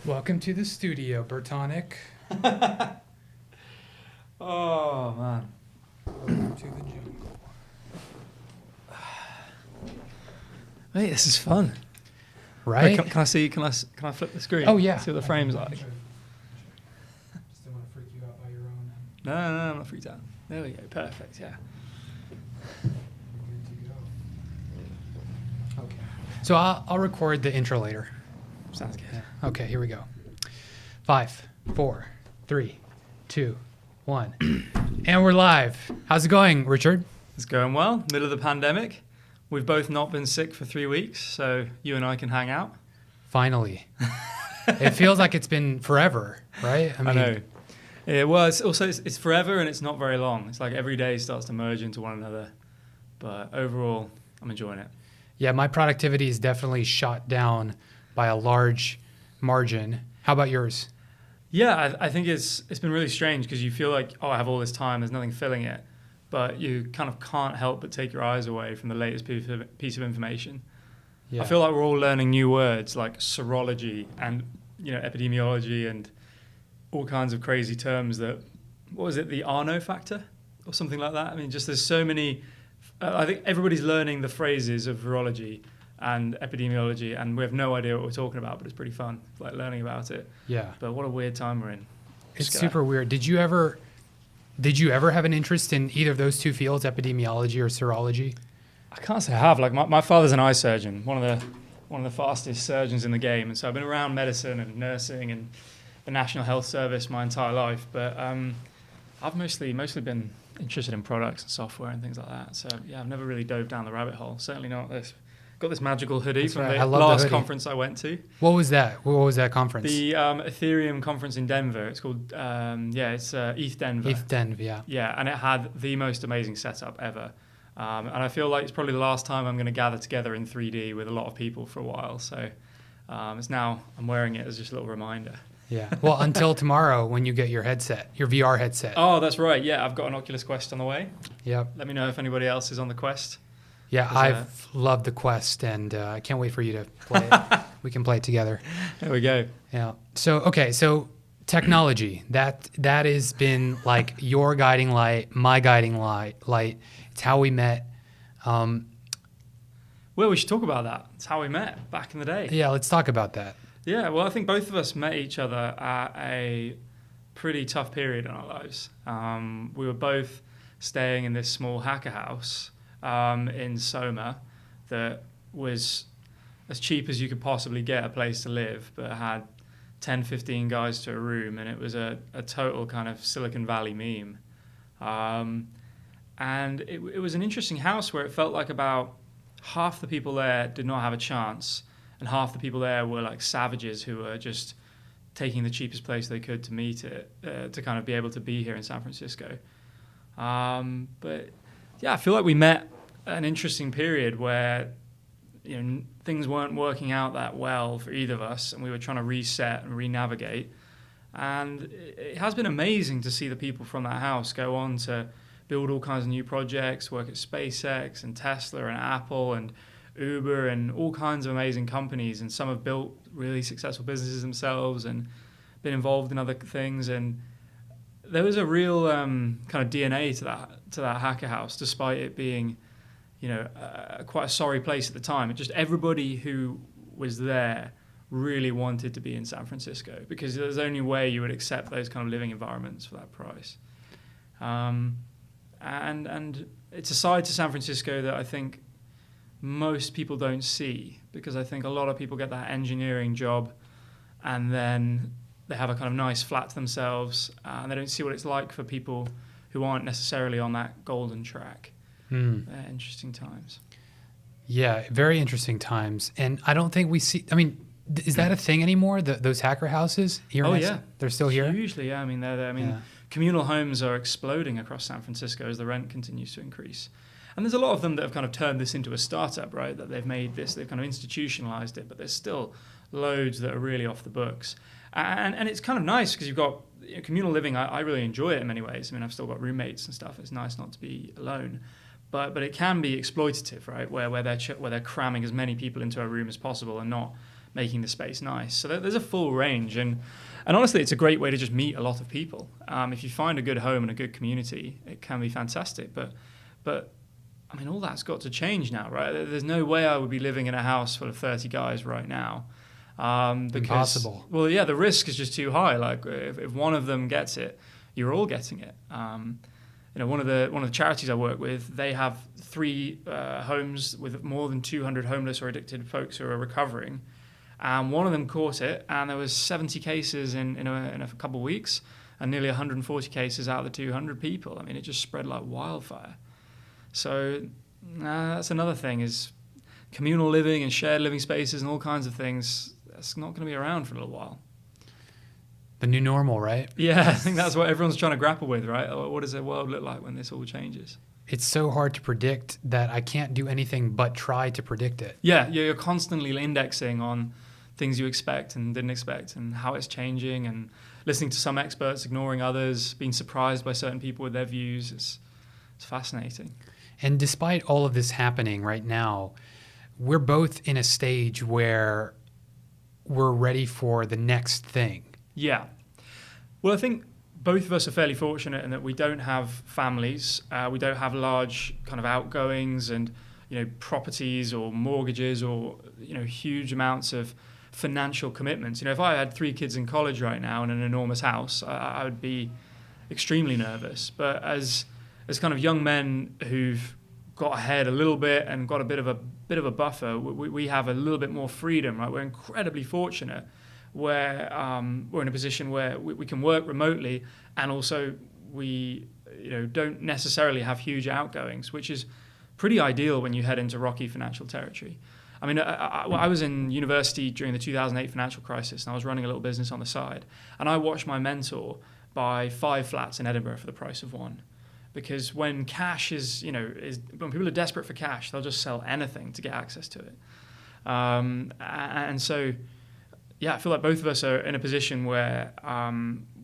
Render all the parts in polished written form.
Welcome to the studio, Bertonic. Oh, man. Welcome to the jungle. Mate, this is fun. Right? Wait, can I flip the screen? Oh, yeah. See what the frame's like. Just don't want to freak you out by your own. No, I'm not freaked out. There we go. Perfect, yeah. You're good to go. Okay. So I'll record the intro later. Sounds good. Okay, here we go. 5, 4, 3, 2, 1. And we're live. How's it going, Richard? It's going well. Middle of the pandemic. We've both not been sick for 3 weeks, so you and I can hang out. Finally. It feels like it's been forever, right? I know. Yeah, well, it's forever and it's not very long. It's like every day starts to merge into one another. But overall, I'm enjoying it. Yeah, my productivity is definitely shot down by a large margin. How about yours? Yeah, I think it's been really strange because you feel like, I have all this time, there's nothing filling it. But you kind of can't help but take your eyes away from the latest piece of information. Yeah. I feel like we're all learning new words like serology and epidemiology and all kinds of crazy terms that, what was it, the Arno factor or something like that? I mean, just there's so many, I think everybody's learning the phrases of virology and epidemiology and we have no idea what we're talking about, but it's pretty fun, like learning about it. Yeah. But what a weird time we're in. It's super weird. Did you ever have an interest in either of those two fields, epidemiology or serology? I can't say I have. Like my father's an eye surgeon, one of the fastest surgeons in the game, and so I've been around medicine and nursing and the National Health Service my entire life. But I've mostly been interested in products and software and things like that. So yeah, I've never really dove down the rabbit hole. Certainly not this. Got this magical hoodie That's from right. the I love last the hoodie. conference I went to. What was that? What was that conference? The Ethereum conference in Denver. It's called it's ETH Denver. ETH Denver, yeah. Yeah, and it had the most amazing setup ever. And I feel like it's probably the last time I'm going to gather together in 3D with a lot of people for a while. So it's now I'm wearing it as just a little reminder. Yeah. Well, until tomorrow when you get your headset, your VR headset. Oh, that's right. Yeah, I've got an Oculus Quest on the way. Yep. Let me know if anybody else is on the Quest. Yeah, I've loved the Quest, and I can't wait for you to play it. We can play it together. There we go. Yeah. So technology, that has been like your guiding light, my guiding light. It's how we met. Well, we should talk about that. It's how we met back in the day. Yeah, let's talk about that. Yeah, well, I think both of us met each other at a pretty tough period in our lives. We were both staying in this small hacker house in Soma that was as cheap as you could possibly get a place to live, but had 10, 15 guys to a room, and it was a total kind of Silicon Valley meme. And it was an interesting house where it felt like about half the people there did not have a chance, and half the people there were like savages who were just taking the cheapest place they could to meet it, to kind of be able to be here in San Francisco. But yeah, I feel like we met at an interesting period where things weren't working out that well for either of us, and we were trying to reset and re-navigate. And it has been amazing to see the people from that house go on to build all kinds of new projects, work at SpaceX and Tesla and Apple and Uber and all kinds of amazing companies. And some have built really successful businesses themselves and been involved in other things. And there was a real kind of DNA to that hacker house, despite it being, quite a sorry place at the time. It just everybody who was there really wanted to be in San Francisco because there's the only way you would accept those kind of living environments for that price. And it's a side to San Francisco that I think most people don't see, because I think a lot of people get that engineering job and then they have a kind of nice flat to themselves and they don't see what it's like for people who aren't necessarily on that golden track. Interesting times. Yeah, very interesting times. And I don't think we see, is that a thing anymore, those hacker houses here? Yeah. They're still here? Hugely, yeah. Communal homes are exploding across San Francisco as the rent continues to increase. And there's a lot of them that have kind of turned this into a startup, right? That they've made this, they've kind of institutionalized it, but there's still loads that are really off the books. And it's kind of nice because you've got communal living. I really enjoy it in many ways. I've still got roommates and stuff. It's nice not to be alone. But it can be exploitative, right? Where they're cramming as many people into a room as possible and not making the space nice. So there's a full range, and honestly, it's a great way to just meet a lot of people. If you find a good home and a good community, it can be fantastic. But I mean, all that's got to change now, right? There's no way I would be living in a house full of 30 guys right now. Because, impossible. Well, yeah, the risk is just too high. Like if one of them gets it, you're all getting it. One of the charities I work with, they have 3 homes with more than 200 homeless or addicted folks who are recovering. And one of them caught it, and there was 70 cases in a couple of weeks, and nearly 140 cases out of the 200 people. I mean, it just spread like wildfire. So that's another thing, is communal living and shared living spaces and all kinds of things. That's not going to be around for a little while. The new normal, right? Yeah, I think that's what everyone's trying to grapple with, right? What does the world look like when this all changes? It's so hard to predict that I can't do anything but try to predict it. Yeah, you're constantly indexing on things you expect and didn't expect, and how it's changing, and listening to some experts, ignoring others, being surprised by certain people with their views. It's fascinating. And despite all of this happening right now, we're both in a stage where we're ready for the next thing. Yeah. Well, I think both of us are fairly fortunate in that we don't have families. We don't have large kind of outgoings and, properties or mortgages or, huge amounts of financial commitments. If I had 3 kids in college right now in an enormous house, I would be extremely nervous. But as kind of young men who've got ahead a little bit and got a bit of a buffer, we have a little bit more freedom, right? We're incredibly fortunate where we're in a position where we can work remotely, and also we don't necessarily have huge outgoings, which is pretty ideal when you head into rocky financial territory. I mean, I was in university during the 2008 financial crisis, and I was running a little business on the side, and I watched my mentor buy 5 flats in Edinburgh for the price of 1. Because when cash is when people are desperate for cash, they'll just sell anything to get access to it. And so, yeah, I feel like both of us are in a position where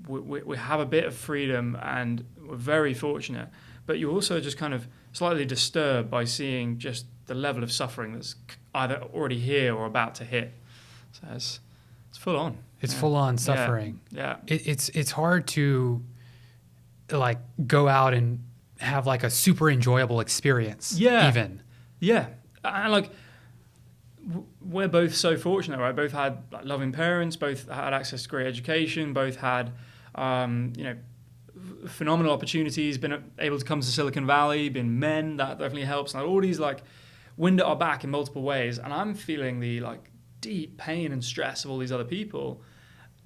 we have a bit of freedom, and we're very fortunate. But you're also just kind of slightly disturbed by seeing just the level of suffering that's either already here or about to hit. So it's full on. It's full on suffering. Yeah. It's hard to like go out and have like a super enjoyable experience. Yeah. Even. Yeah. And like, we're both so fortunate, right? Both had like loving parents, both had access to great education, both had, phenomenal opportunities, been able to come to Silicon Valley, been men, that definitely helps. And all these like wind at our back in multiple ways. And I'm feeling the like deep pain and stress of all these other people.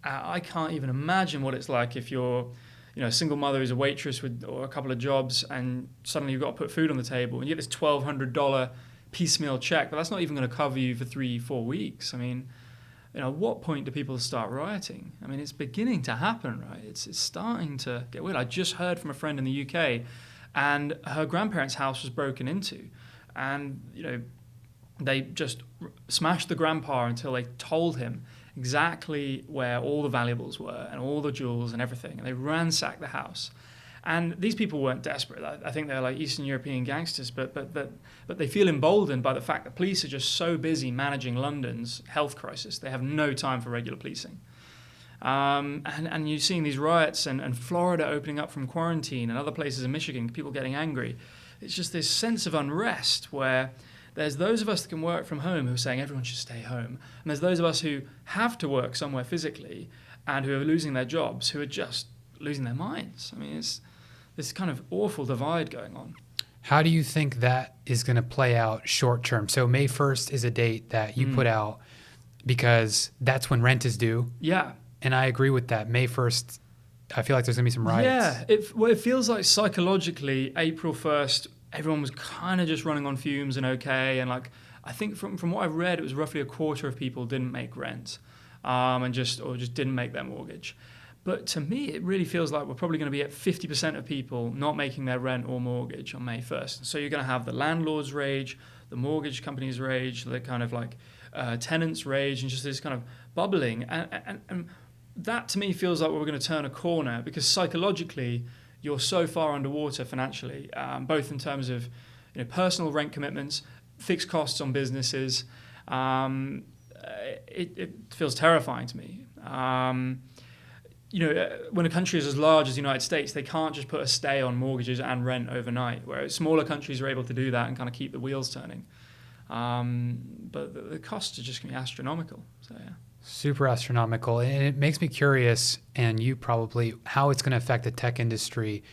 I can't even imagine what it's like if you're, a single mother who's a waitress or a couple of jobs, and suddenly you've got to put food on the table, and you get this $1,200 piecemeal check, but that's not even going to cover you for 3-4 weeks. I mean, at what point do people start rioting? I mean, it's beginning to happen, right? It's starting to get weird. I just heard from a friend in the UK, and her grandparents' house was broken into, and they just smashed the grandpa until they told him exactly where all the valuables were and all the jewels and everything, and they ransacked the house. And these people weren't desperate. I think they're like Eastern European gangsters, but they feel emboldened by the fact that police are just so busy managing London's health crisis. They have no time for regular policing. And you're seeing these riots and Florida opening up from quarantine, and other places in Michigan, people getting angry. It's just this sense of unrest where there's those of us that can work from home who are saying everyone should stay home. And there's those of us who have to work somewhere physically and who are losing their jobs, who are just losing their minds. I mean, it's this kind of awful divide going on. How do you think that is going to play out short term? So May 1st is a date that you put out because that's when rent is due. Yeah. And I agree with that. May 1st, I feel like there's going to be some riots. Yeah. It feels like psychologically, April 1st, everyone was kind of just running on fumes and okay. And like, I think from what I've read, it was roughly a quarter of people didn't make rent or just didn't make their mortgage. But to me, it really feels like we're probably going to be at 50% of people not making their rent or mortgage on May 1st. So you're going to have the landlord's rage, the mortgage company's rage, the kind of like tenants' rage, and just this kind of bubbling. And that to me feels like we're going to turn a corner, because psychologically, you're so far underwater financially, both in terms of personal rent commitments, fixed costs on businesses. it feels terrifying to me. When a country is as large as the United States, they can't just put a stay on mortgages and rent overnight, whereas smaller countries are able to do that and kind of keep the wheels turning. But the costs are just going to be astronomical. So yeah. Super astronomical. And it makes me curious, and you probably, how it's going to affect the tech industry,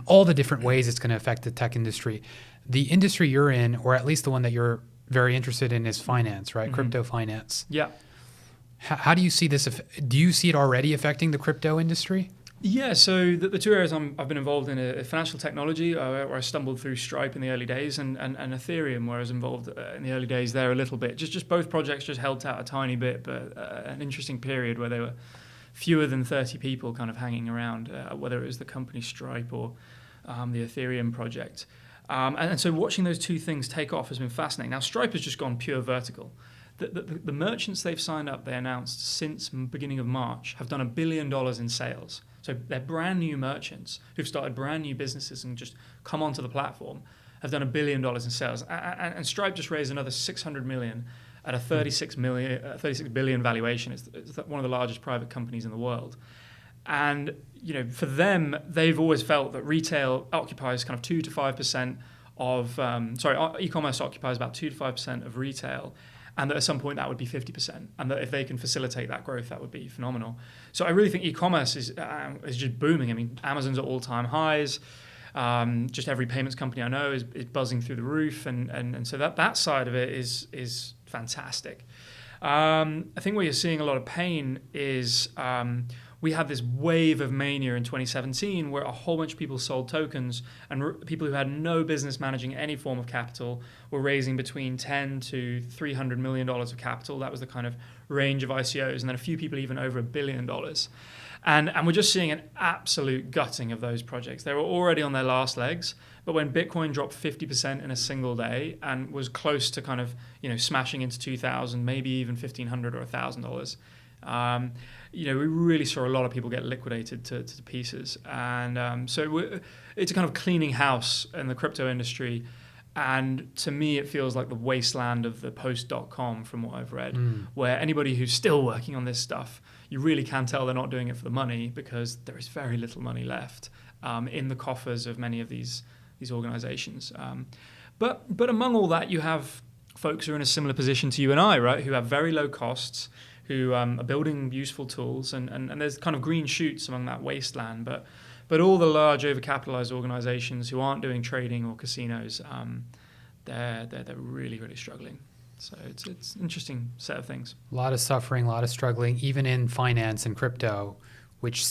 all the different ways it's going to affect the tech industry. The industry you're in, or at least the one that you're very interested in, is finance, right? Crypto finance. Yeah. How do you see this? Do you see it already affecting the crypto industry? Yeah, so the two areas I've been involved in are financial technology, where I stumbled through Stripe in the early days, and Ethereum, where I was involved in the early days there a little bit. Just both projects just helped out a tiny bit, but an interesting period where there were fewer than 30 people kind of hanging around, whether it was the company Stripe or the Ethereum project. And so watching those two things take off has been fascinating. Now, Stripe has just gone pure vertical. The merchants they've signed up, they announced since beginning of March, have done $1 billion in sales. So they're brand new merchants who've started brand new businesses and just come onto the platform, have done $1 billion in sales. And Stripe just raised another $600 million at a 36 billion valuation. It's one of the largest private companies in the world. And for them, they've always felt that retail occupies kind of 2 to 5% of e-commerce occupies about 2 to 5% of retail. And that at some point that would be 50%, and that if they can facilitate that growth, that would be phenomenal. So I really think e-commerce is just booming. I mean, Amazon's at all-time highs. Just every payments company I know is buzzing through the roof, and so that side of it is fantastic. I think where you're seeing a lot of pain is we had this wave of mania in 2017 where a whole bunch of people sold tokens, and people who had no business managing any form of capital were raising between $10 to $300 million of capital. That was the kind of range of ICOs, and then a few people even over $1 billion. And we're just seeing an absolute gutting of those projects. They were already on their last legs, but when Bitcoin dropped 50% in a single day and was close to kind of smashing into 2,000, maybe even $1,500 or $1,000, we really saw a lot of people get liquidated to pieces. And so it's a kind of cleaning house in the crypto industry. And to me, it feels like the wasteland of the post.com from what I've read, where anybody who's still working on this stuff, you really can tell they're not doing it for the money, because there is very little money left in the coffers of many of these organizations. But among all that, you have folks who are in a similar position to you and I, right, who have very low costs, who are building useful tools, and there's kind of green shoots among that wasteland. But all the large overcapitalized organizations who aren't doing trading or casinos, they're really, really struggling. So it's an interesting set of things. A lot of suffering, a lot of struggling, even in finance and crypto, which,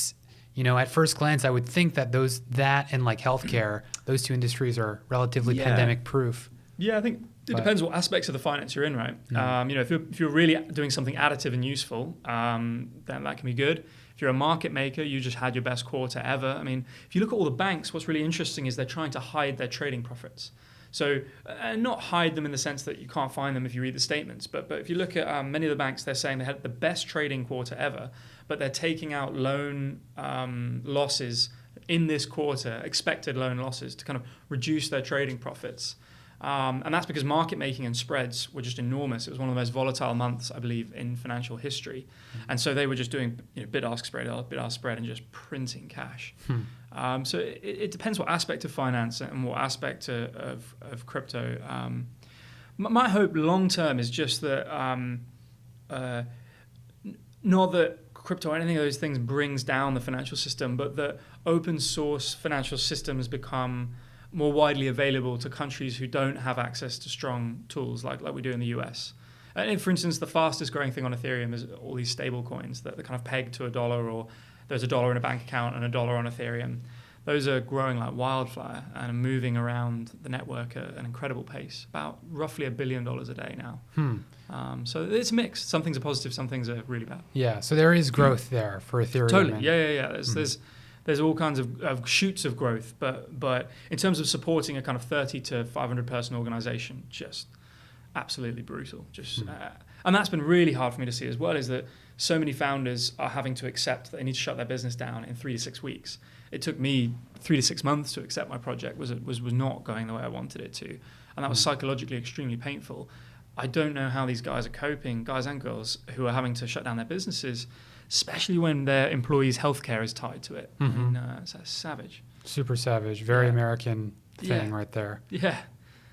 at first glance, I would think that that and like healthcare, those two industries are relatively pandemic proof. Yeah, I think it depends what aspects of the finance you're in, right? If you're really doing something additive and useful, then that can be good. If you're a market maker, you just had your best quarter ever. I mean, if you look at all the banks, what's really interesting is they're trying to hide their trading profits. So not hide them in the sense that you can't find them if you read the statements, but if you look at many of the banks, they're saying they had the best trading quarter ever, but they're taking out loan losses in this quarter, expected loan losses, to kind of reduce their trading profits. And that's because market making and spreads were just enormous. It was one of the most volatile months, I believe, in financial history. And so they were just doing bid-ask spread, and just printing cash. So it depends what aspect of finance and what aspect of crypto. My hope long-term is just that not that crypto or anything of those things brings down the financial system, but that open source financial systems become more widely available to countries who don't have access to strong tools like we do in the US. And for instance, the fastest growing thing on Ethereum is all these stable coins that are kind of pegged to $1, or there's $1 in a bank account and $1 on Ethereum. Those are growing like wildfire and are moving around the network at an incredible pace, about roughly $1 billion a day now. So it's mixed. Some things are positive, some things are really bad. Yeah, so there is growth there for Ethereum. Totally, yeah. There's all kinds of shoots of growth, but in terms of supporting a kind of 30 to 500 person organization, just absolutely brutal. And that's been really hard for me to see as well, is that so many founders are having to accept that they need to shut their business down in 3 to 6 weeks. It took me 3 to 6 months to accept my project was not going the way I wanted it to, and that was psychologically extremely painful. I don't know how these guys are coping, guys and girls, who are having to shut down their businesses, especially when their employees' healthcare is tied to it. Mm-hmm. I mean, it's savage. Super savage. Very American thing right there. Yeah.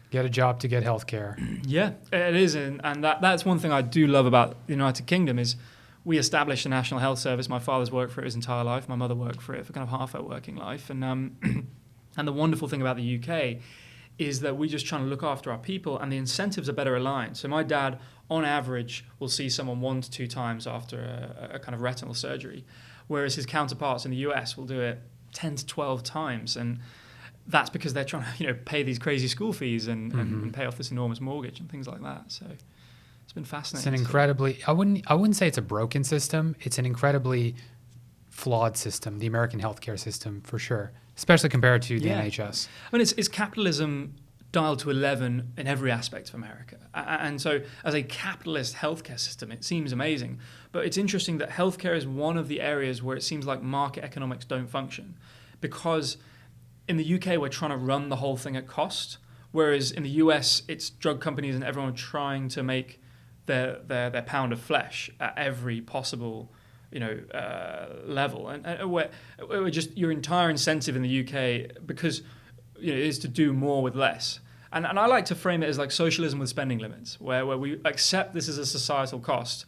Get a job to get healthcare. Yeah, it is. And that's one thing I do love about the United Kingdom is we established a national health service. My father's worked for it his entire life. My mother worked for it for kind of half her working life. And and the wonderful thing about the UK is that we're just trying to look after our people, and the incentives are better aligned. So my dad, on average, will see someone 1 to 2 times after a kind of retinal surgery, whereas his counterparts in the US will do it 10 to 12 times. And that's because they're trying to pay these crazy school fees and pay off this enormous mortgage and things like that. So it's been fascinating. It's an incredibly, I wouldn't say it's a broken system. It's an incredibly flawed system, the American healthcare system, for sure, especially compared to the NHS. I mean, it's capitalism dialed to 11 in every aspect of America. And so as a capitalist healthcare system, it seems amazing. But it's interesting that healthcare is one of the areas where it seems like market economics don't function. Because in the UK, we're trying to run the whole thing at cost, whereas in the US, it's drug companies and everyone trying to make their pound of flesh at every possible level, and where just your entire incentive in the UK, because is to do more with less. And I like to frame it as like socialism with spending limits, where we accept this as a societal cost,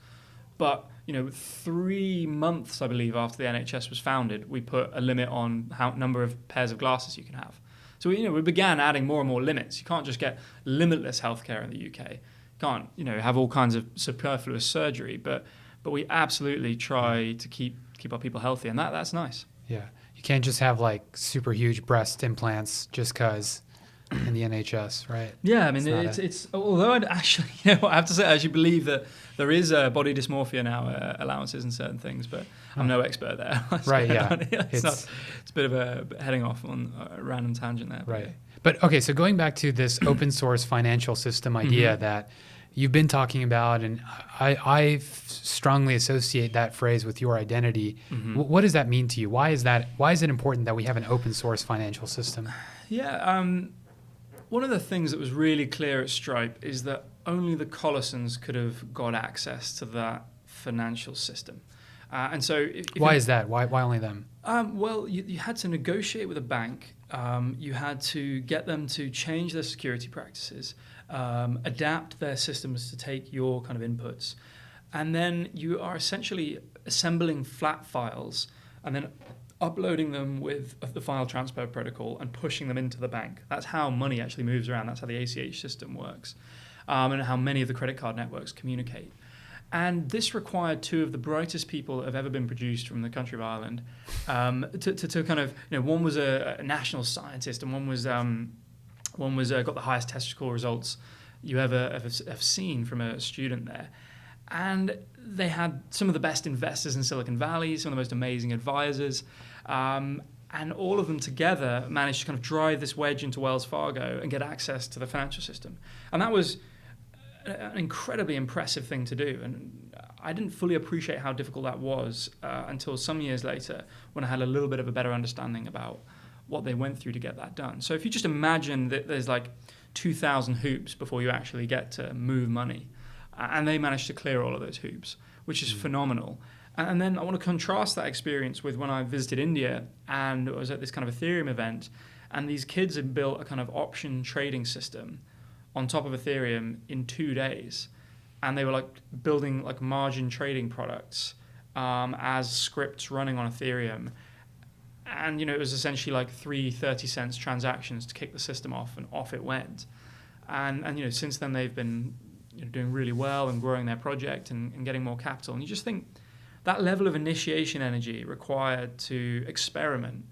but 3 months, I believe, after the NHS was founded, we put a limit on how number of pairs of glasses you can have. So we began adding more and more limits. You can't just get limitless healthcare in the UK. You can't have all kinds of superfluous surgery, but we absolutely try to keep our people healthy, and that's nice. Yeah, you can't just have like super huge breast implants just because in the NHS, right? Yeah, I mean it's although I'd actually I have to say I actually believe that there is body dysmorphia now allowances in certain things, but I'm no expert there. Right? Yeah, it's a bit of a heading off on a random tangent there. Right. But okay, so going back to this open source financial system idea that you've been talking about, and I strongly associate that phrase with your identity. What does that mean to you? Why is it important that we have an open source financial system? Yeah, one of the things that was really clear at Stripe is that only the Collisons could have got access to that financial system. And so, why is that? Why only them? Well, you had to negotiate with a bank. You had to get them to change their security practices, adapt their systems to take your kind of inputs, and then you are essentially assembling flat files and then uploading them with the file transfer protocol and pushing them into the bank. That's how money actually moves around. That's how the ACH system works, and how many of the credit card networks communicate. And this required 2 of the brightest people that have ever been produced from the country of Ireland to kind of, one was a national scientist, and one was got the highest test score results you ever have seen from a student there. And they had some of the best investors in Silicon Valley, some of the most amazing advisors, and all of them together managed to kind of drive this wedge into Wells Fargo and get access to the financial system. And that was an incredibly impressive thing to do, and I didn't fully appreciate how difficult that was until some years later, when I had a little bit of a better understanding about what they went through to get that done. So if you just imagine that there's like 2,000 hoops before you actually get to move money, and they managed to clear all of those hoops, which is phenomenal. And then I want to contrast that experience with when I visited India and I was at this kind of Ethereum event, and these kids had built a kind of option trading system on top of Ethereum in 2 days, and they were like building like margin trading products as scripts running on Ethereum, and it was essentially like 3 30-cent transactions to kick the system off, and off it went. And since then they've been doing really well and growing their project and getting more capital, and you just think that level of initiation energy required to experiment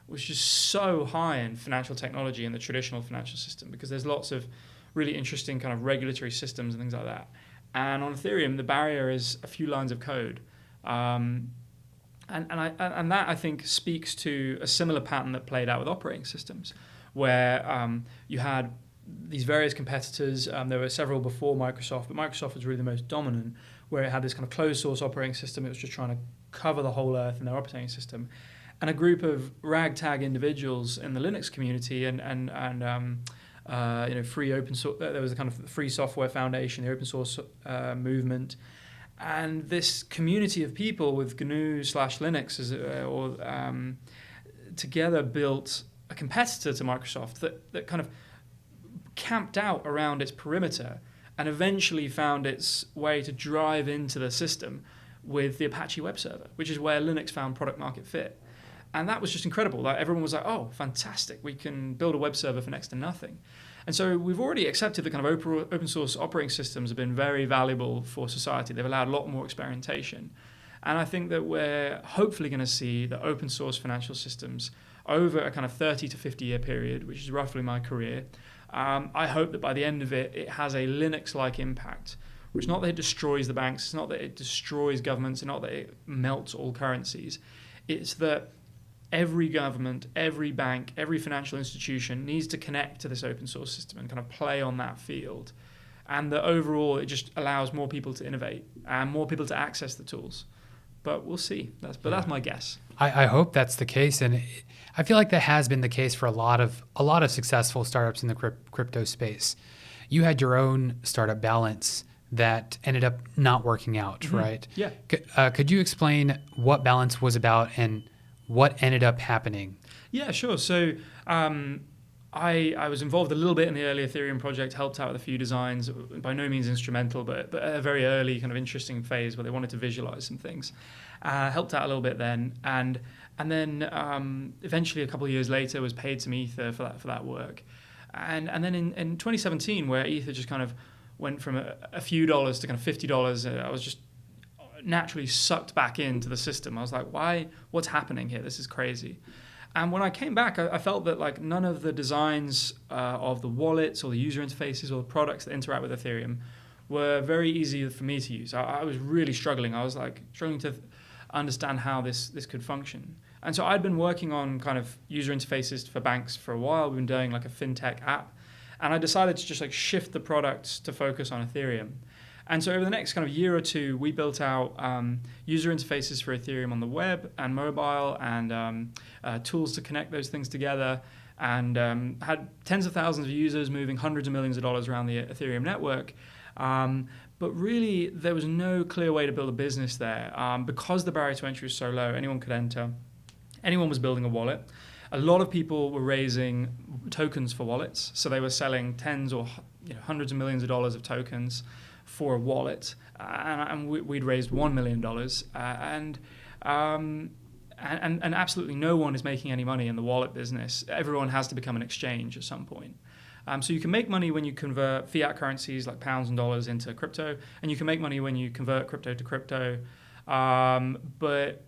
was just so high in financial technology and the traditional financial system, because there's lots of really interesting kind of regulatory systems and things like that. And on Ethereum, the barrier is a few lines of code. And that, I think, speaks to a similar pattern that played out with operating systems, where you had these various competitors. There were several before Microsoft, but Microsoft was really the most dominant, where it had this kind of closed source operating system. It was just trying to cover the whole earth in their operating system. And a group of ragtag individuals in the Linux community and free open source. There was a kind of free software foundation, the open source movement, and this community of people with GNU/Linux together built a competitor to Microsoft that kind of camped out around its perimeter and eventually found its way to drive into the system with the Apache web server, which is where Linux found product market fit. And that was just incredible. Like, everyone was like, oh, fantastic, we can build a web server for next to nothing. And so we've already accepted the kind of open source operating systems have been very valuable for society. They've allowed a lot more experimentation. And I think that we're hopefully going to see the open source financial systems over a kind of 30 to 50 year period, which is roughly my career. I hope that by the end of it, it has a Linux-like impact, which is not that it destroys the banks, it's not that it destroys governments, it's not that it melts all currencies. It's that every government, every bank, every financial institution needs to connect to this open source system and kind of play on that field. And that overall, it just allows more people to innovate and more people to access the tools. But we'll see. That's my guess. I hope that's the case, and I feel like that has been the case for a lot of successful startups in the crypto space. You had your own startup, Balance, that ended up not working out, right? Yeah. Could you explain what Balance was about and what ended up happening? Yeah, sure. So I was involved a little bit in the early Ethereum project, helped out with a few designs, by no means instrumental, but at a very early kind of interesting phase where they wanted to visualize some things. Helped out a little bit then, and then eventually a couple of years later was paid some Ether for that work. And then in 2017, where Ether just kind of went from a few dollars to kind of $50, I was just naturally sucked back into the system. I was like, what's happening here? This is crazy. And when I came back, I felt that like none of the designs of the wallets or the user interfaces or the products that interact with Ethereum were very easy for me to use. I was really struggling. I was like struggling to understand how this could function. And so I'd been working on kind of user interfaces for banks for a while. We've been doing like a fintech app. And I decided to just like shift the products to focus on Ethereum. And so over the next kind of year or two, we built out user interfaces for Ethereum on the web and mobile, and tools to connect those things together, and had tens of thousands of users moving hundreds of millions of dollars around the Ethereum network. But really, there was no clear way to build a business there. Because the barrier to entry was so low, anyone could enter. Anyone was building a wallet. A lot of people were raising tokens for wallets. So they were selling tens or hundreds of millions of dollars of tokens for a wallet. And we'd raised $1 million. And absolutely no one is making any money in the wallet business. Everyone has to become an exchange at some point. So you can make money when you convert fiat currencies like pounds and dollars into crypto, and you can make money when you convert crypto to crypto. But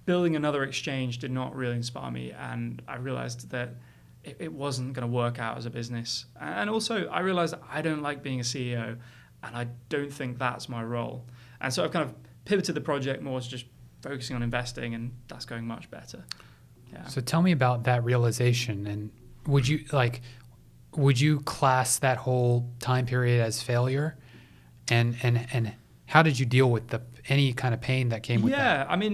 building another exchange did not really inspire me, and I realized that it wasn't going to work out as a business. And also, I realized that I don't like being a CEO, and I don't think that's my role. And so I've kind of pivoted the project more to just focusing on investing, and that's going much better. Yeah. So tell me about that realization, and would you class that whole time period as failure? And how did you deal with any kind of pain that came with that? Yeah, I mean,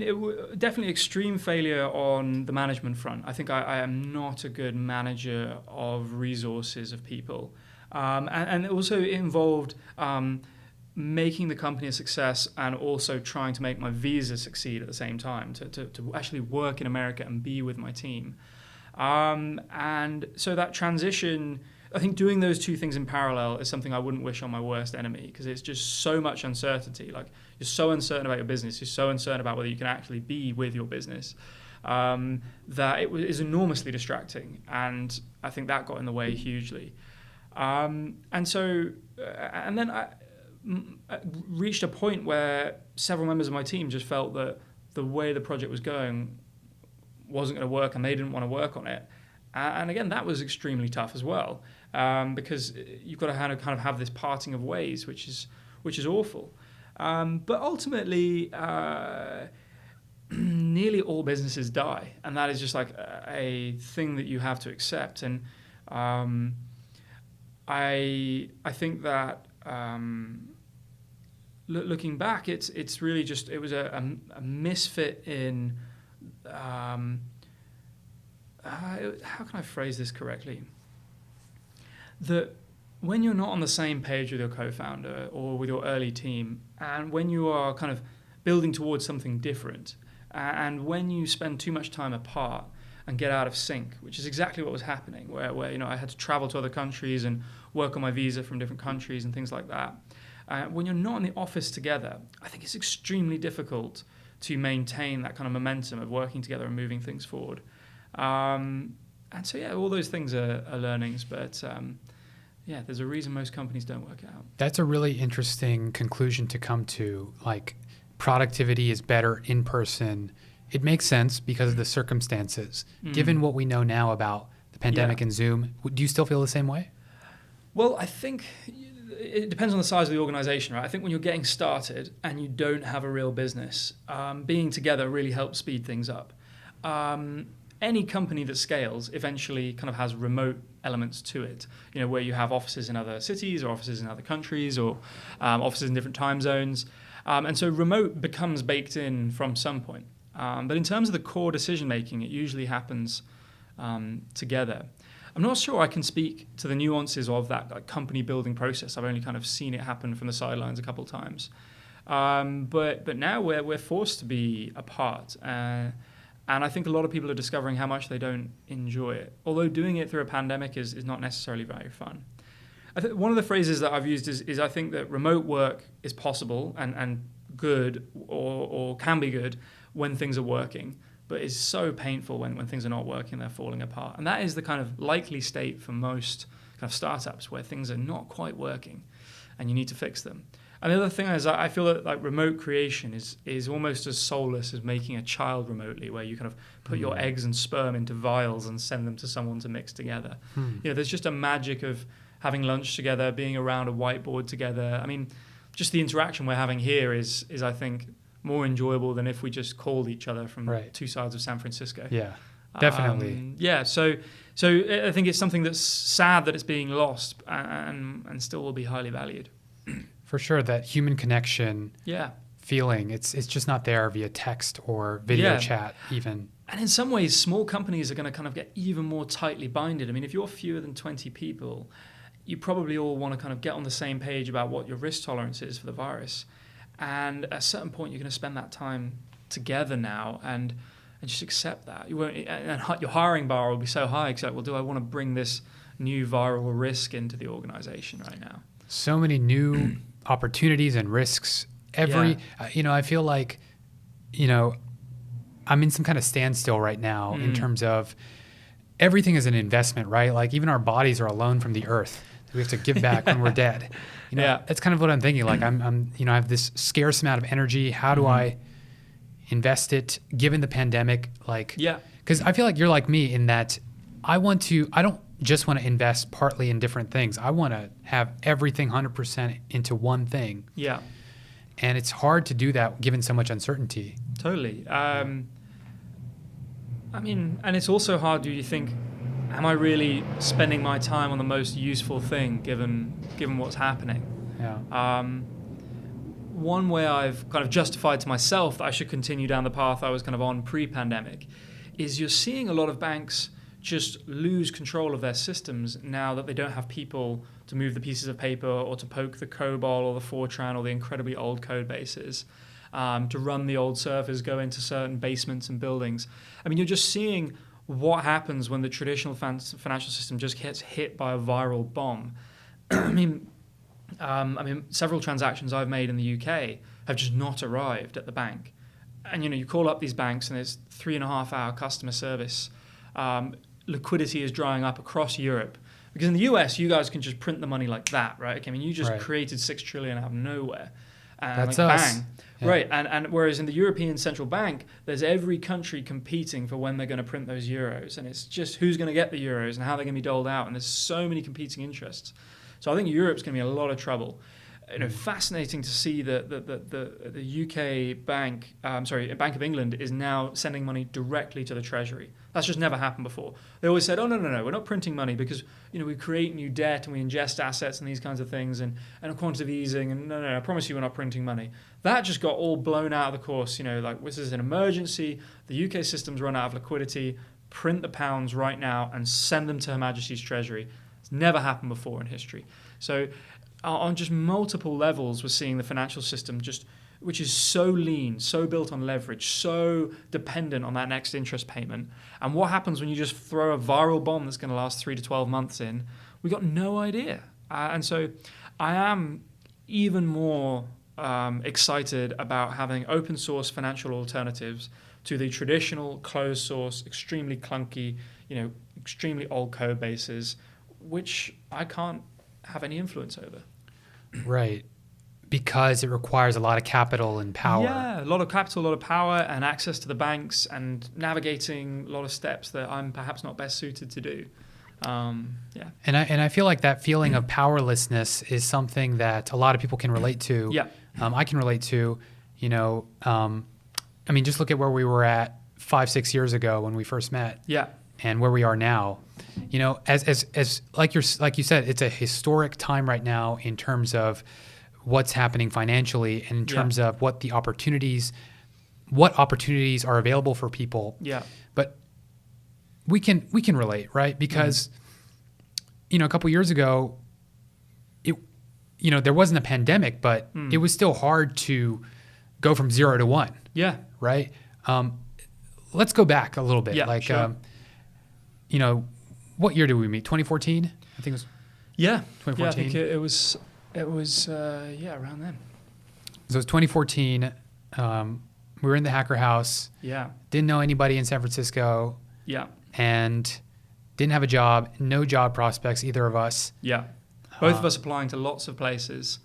definitely extreme failure on the management front. I think I am not a good manager of resources of people. And also it involved making the company a success and also trying to make my visa succeed at the same time, to actually work in America and be with my team. And so that transition, I think doing those two things in parallel is something I wouldn't wish on my worst enemy, because it's just so much uncertainty. Like, you're so uncertain about your business, you're so uncertain about whether you can actually be with your business, that it is enormously distracting. And I think that got in the way hugely. And then I reached a point where several members of my team just felt that the way the project was going wasn't going to work, and they didn't want to work on it. And again, that was extremely tough as well, because you've got to kind of have this parting of ways, which is awful. But ultimately, nearly all businesses die, and that is just like a thing that you have to accept. And I think that looking back, it's really just, it was a misfit in. How can I phrase this correctly? that when you're not on the same page with your co-founder or with your early team, and when you are kind of building towards something different, and when you spend too much time apart and get out of sync, which is exactly what was happening, where I had to travel to other countries and work on my visa from different countries and things like that. When you're not in the office together, I think it's extremely difficult to maintain that kind of momentum of working together and moving things forward. And so, yeah, all those things are learnings, but yeah, there's a reason most companies don't work out. That's a really interesting conclusion to come to. Like, productivity is better in person. It makes sense because of the circumstances. Given what we know now about the pandemic and Zoom, do you still feel the same way? Well, I think it depends on the size of the organization, right? I think when you're getting started and you don't have a real business, being together really helps speed things up. Any company that scales eventually kind of has remote elements to it, where you have offices in other cities or offices in other countries or offices in different time zones. And so remote becomes baked in from some point. But in terms of the core decision making, it usually happens together. I'm not sure I can speak to the nuances of that company building process. I've only kind of seen it happen from the sidelines a couple of times. But now we're forced to be apart. And I think a lot of people are discovering how much they don't enjoy it. Although doing it through a pandemic is not necessarily very fun. I think one of the phrases that I've used is I think that remote work is possible and good or can be good when things are working, but it's so painful when things are not working, they're falling apart. And that is the kind of likely state for most kind of startups where things are not quite working and you need to fix them. And the other thing is I feel that like remote creation is almost as soulless as making a child remotely, where you kind of put your eggs and sperm into vials and send them to someone to mix together. There's just a magic of having lunch together, being around a whiteboard together. I mean, just the interaction we're having here is I think more enjoyable than if we just called each other from two sides of San Francisco. Yeah, definitely. So I think it's something that's sad that it's being lost and still will be highly valued. For sure, that human connection feeling, it's just not there via text or video chat even. And in some ways, small companies are going to kind of get even more tightly binded. I mean, if you're fewer than 20 people, you probably all want to kind of get on the same page about what your risk tolerance is for the virus. And at a certain point, you're going to spend that time together now and just accept that. You won't, and your hiring bar will be so high, except, well, do I want to bring this new viral risk into the organization right now? So many new opportunities and risks. I feel like, I'm in some kind of standstill right now in terms of everything is an investment, right? Like even our bodies are a loan from the earth. We have to give back when we're dead. That's kind of what I'm thinking. Like I'm I have this scarce amount of energy. How do I invest it given the pandemic? Because I feel like you're like me in that I don't just want to invest partly in different things. I want to have everything 100% into one thing. Yeah. And it's hard to do that given so much uncertainty. Totally. And it's also hard, do you think, am I really spending my time on the most useful thing given what's happening? Yeah. One way I've kind of justified to myself that I should continue down the path I was kind of on pre-pandemic is you're seeing a lot of banks just lose control of their systems now that they don't have people to move the pieces of paper or to poke the COBOL or the Fortran or the incredibly old code bases, to run the old servers, go into certain basements and buildings. I mean, you're just seeing what happens when the traditional financial system just gets hit by a viral bomb. I mean, several transactions I've made in the UK have just not arrived at the bank. And, you call up these banks and it's 3.5-hour customer service. Liquidity is drying up across Europe. Because in the US, you guys can just print the money like that, right? Okay, I mean, you just created 6 trillion out of nowhere. And that's us. Bang. Yeah. Right, and whereas in the European Central Bank, there's every country competing for when they're going to print those euros. And it's just who's going to get the euros and how they're going to be doled out. And there's so many competing interests. So I think Europe's going to be in a lot of trouble. Fascinating to see that the UK bank, Bank of England is now sending money directly to the Treasury. That's just never happened before. They always said, oh, no, we're not printing money because, we create new debt and we ingest assets and these kinds of things and quantitative easing and no, I promise you we're not printing money. That just got all blown out of the course, this is an emergency, the UK system's run out of liquidity, print the pounds right now and send them to Her Majesty's Treasury. It's It's never happened before in history. So on just multiple levels, we're seeing the financial system which is so lean, so built on leverage, so dependent on that next interest payment. And what happens when you just throw a viral bomb that's going to last 3 to 12 months in? We got no idea. And so I am even more excited about having open source financial alternatives to the traditional closed source, extremely clunky, extremely old code bases, which I can't have any influence over. Right. Because it requires a lot of capital and power. Yeah, a lot of capital, a lot of power, and access to the banks, and navigating a lot of steps that I'm perhaps not best suited to do. Yeah. And I feel like that feeling of powerlessness is something that a lot of people can relate to. Yeah. I can relate to. Just look at where we were at 5-6 years ago when we first met. Yeah. And where we are now. As like you said, it's a historic time right now in terms of what's happening financially and in terms of what opportunities are available for people. Yeah. But we can relate, right? Because a couple years ago, there wasn't a pandemic, but it was still hard to go from 0 to 1. Yeah. Right. Let's go back a little bit. Yeah, sure. What year did we meet? 2014? I think it was. Yeah. 2014. Yeah, I think it was around then. So it was 2014. We were in the hacker house. Yeah. Didn't know anybody in San Francisco. Yeah. And didn't have a job. No job prospects, either of us. Yeah. Both of us applying to lots of places,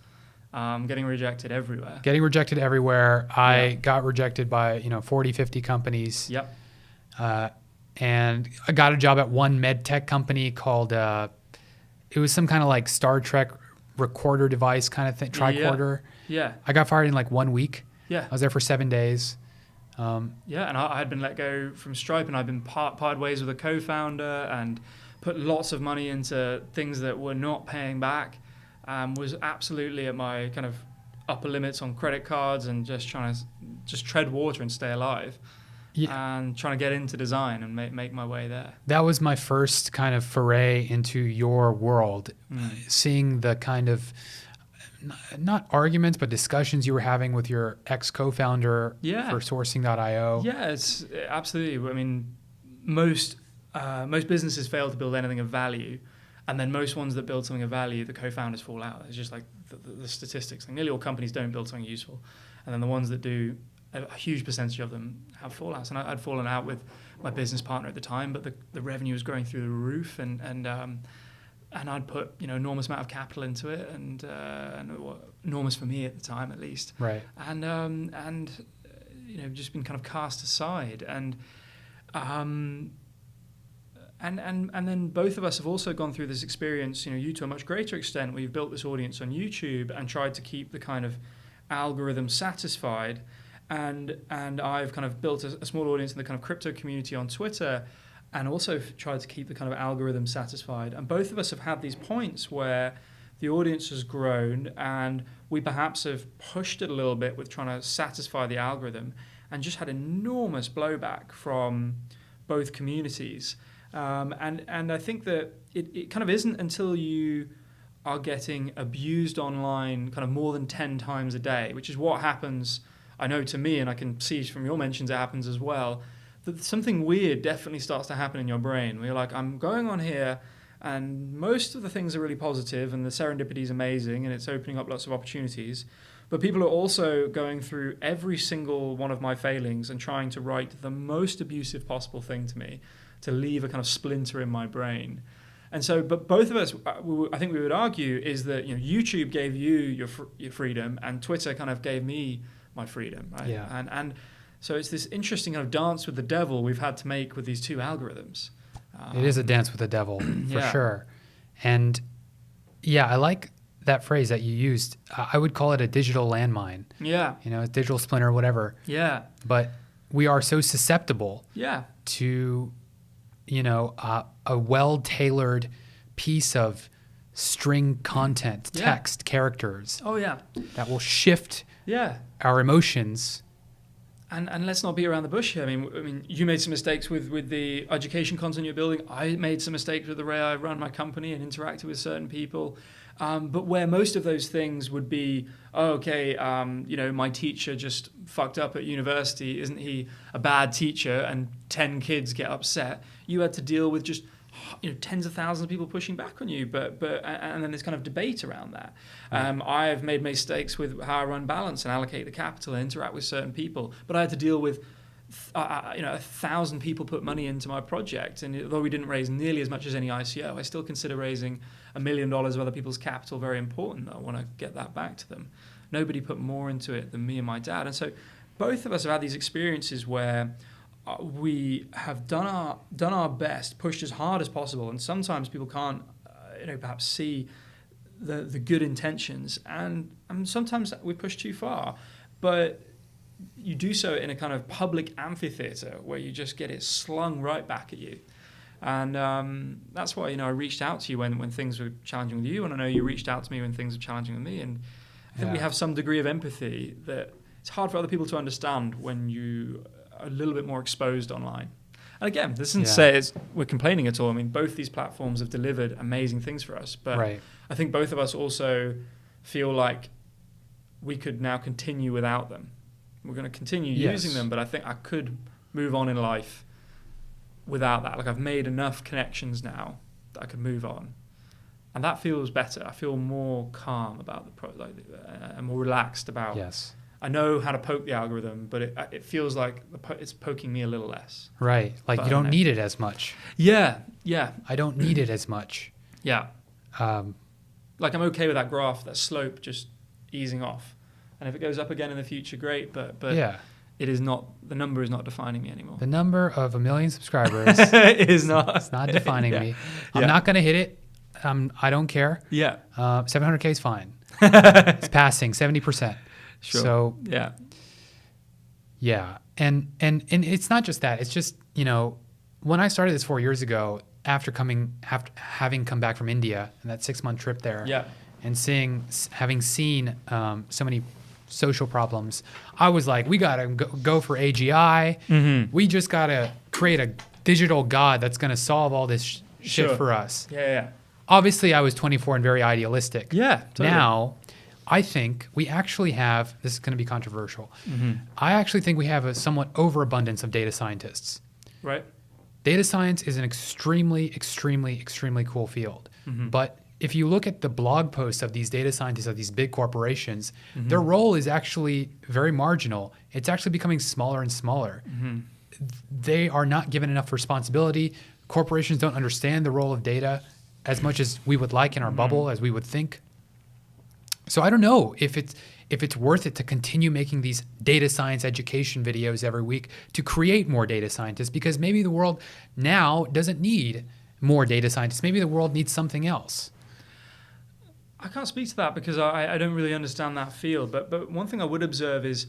getting rejected everywhere. I got rejected by 40, 50 companies. Yep. And I got a job at one med tech company called, it was some kind of like Star Trek recorder device kind of thing, tricorder. Yeah. I got fired in like 1 week. Yeah. I was there for 7 days. And I had been let go from Stripe, and I'd been parted ways with a co-founder and put lots of money into things that were not paying back. Was absolutely at my kind of upper limits on credit cards and just trying to tread water and stay alive. Yeah. And trying to get into design and make my way there. That was my first kind of foray into your world, seeing the kind of, not arguments, but discussions you were having with your ex-co-founder for sourcing.io. Yeah, it's absolutely. I mean, most businesses fail to build anything of value, and then most ones that build something of value, the co-founders fall out. It's just like the statistics. Like nearly all companies don't build something useful, and then the ones that do, a huge percentage of them have fallouts. And I'd fallen out with my business partner at the time, but the revenue was going through the roof, and I'd put enormous amount of capital into it, and enormous for me at the time at least. Right. And just been kind of cast aside, and then both of us have also gone through this experience. You to a much greater extent. We've built this audience on YouTube and tried to keep the kind of algorithm satisfied. And I've kind of built a small audience in the kind of crypto community on Twitter, and also tried to keep the kind of algorithm satisfied. And both of us have had these points where the audience has grown, and we perhaps have pushed it a little bit with trying to satisfy the algorithm, and just had enormous blowback from both communities. And I think that it kind of isn't until you are getting abused online kind of more than 10 times a day, which is what happens, I know, to me, and I can see from your mentions it happens as well, that something weird definitely starts to happen in your brain where you're like, I'm going on here and most of the things are really positive and the serendipity is amazing and it's opening up lots of opportunities, but people are also going through every single one of my failings and trying to write the most abusive possible thing to me to leave a kind of splinter in my brain. And so, but both of us, I think we would argue, is that YouTube gave you your freedom and Twitter kind of gave me my freedom, right? Yeah. And so it's this interesting kind of dance with the devil we've had to make with these two algorithms. It is a dance with the devil, for sure. And yeah, I like that phrase that you used. I would call it a digital landmine. Yeah. A digital splinter, whatever. Yeah. But we are so susceptible to, a well-tailored piece of string content, text, characters. Oh, yeah. That will shift our emotions And let's not beat around the bush here. I mean, you made some mistakes with the education content you're building. I made some mistakes with the way I run my company and interacted with certain people. But where most of those things would be, my teacher just fucked up at university. Isn't he a bad teacher? And 10 kids get upset. You had to deal with just tens of thousands of people pushing back on you, and then there's kind of debate around that. I've made mistakes with how I run balance and allocate the capital and interact with certain people, but I had to deal with 1,000 people put money into my project, and although we didn't raise nearly as much as any ICO, I still consider raising $1 million of other people's capital very important. I want to get that back to them. Nobody put more into it than me and my dad, and so both of us have had these experiences where we have done our best, pushed as hard as possible, and sometimes people can't, perhaps see the good intentions, and sometimes we push too far. But you do so in a kind of public amphitheater where you just get it slung right back at you, and that's why I reached out to you when things were challenging with you, and I know you reached out to me when things were challenging with me, and I think we have some degree of empathy that it's hard for other people to understand when you a little bit more exposed online. And again, this isn't to say we're complaining at all. I mean, both these platforms have delivered amazing things for us, but I think both of us also feel like we could now continue without them. We're going to continue using them, but I think I could move on in life without that. Like, I've made enough connections now that I could move on, and that feels better. I feel more calm about and more relaxed about. I know how to poke the algorithm, but it feels like it's poking me a little less. Right. Like, you don't need it as much. Yeah. I don't need it as much. Yeah. Like, I'm okay with that graph, that slope just easing off. And if it goes up again in the future, great. But it is not, the number is not defining me anymore. The number of 1 million subscribers is not. It's not defining me. I'm not going to hit it. I don't care. 700K is fine. It's passing 70%. Sure. So yeah, and it's not just that. It's just when I started this 4 years ago, after having come back from India and that 6-month trip there, and having seen so many social problems, I was like, we gotta go for AGI. Mm-hmm. We just gotta create a digital god that's gonna solve all this shit for us. Yeah. Obviously, I was 24 and very idealistic. Yeah. Totally. Now, I think we actually have, this is going to be controversial, I actually think we have a somewhat overabundance of data scientists. Right. Data science is an extremely, extremely, extremely cool field. Mm-hmm. But if you look at the blog posts of these data scientists of these big corporations, their role is actually very marginal. It's actually becoming smaller and smaller. Mm-hmm. They are not given enough responsibility. Corporations don't understand the role of data as much as we would like in our bubble, as we would think. So I don't know if it's worth it to continue making these data science education videos every week to create more data scientists, because maybe the world now doesn't need more data scientists. Maybe the world needs something else. I can't speak to that because I don't really understand that field. But one thing I would observe is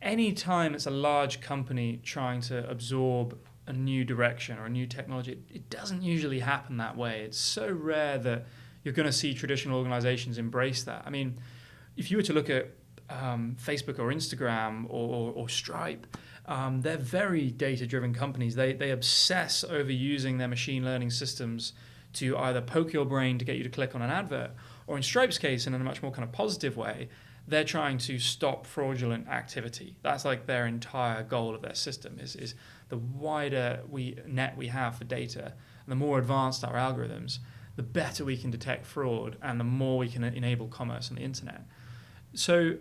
any time it's a large company trying to absorb a new direction or a new technology, it doesn't usually happen that way. It's so rare that you're going to see traditional organizations embrace that. I mean, if you were to look at Facebook or Instagram or Stripe, they're very data-driven companies. They obsess over using their machine learning systems to either poke your brain to get you to click on an advert, or in Stripe's case, in a much more kind of positive way, they're trying to stop fraudulent activity. That's like their entire goal of their system is the wider net we have for data, and the more advanced our algorithms, the better we can detect fraud and the more we can enable commerce on the internet. So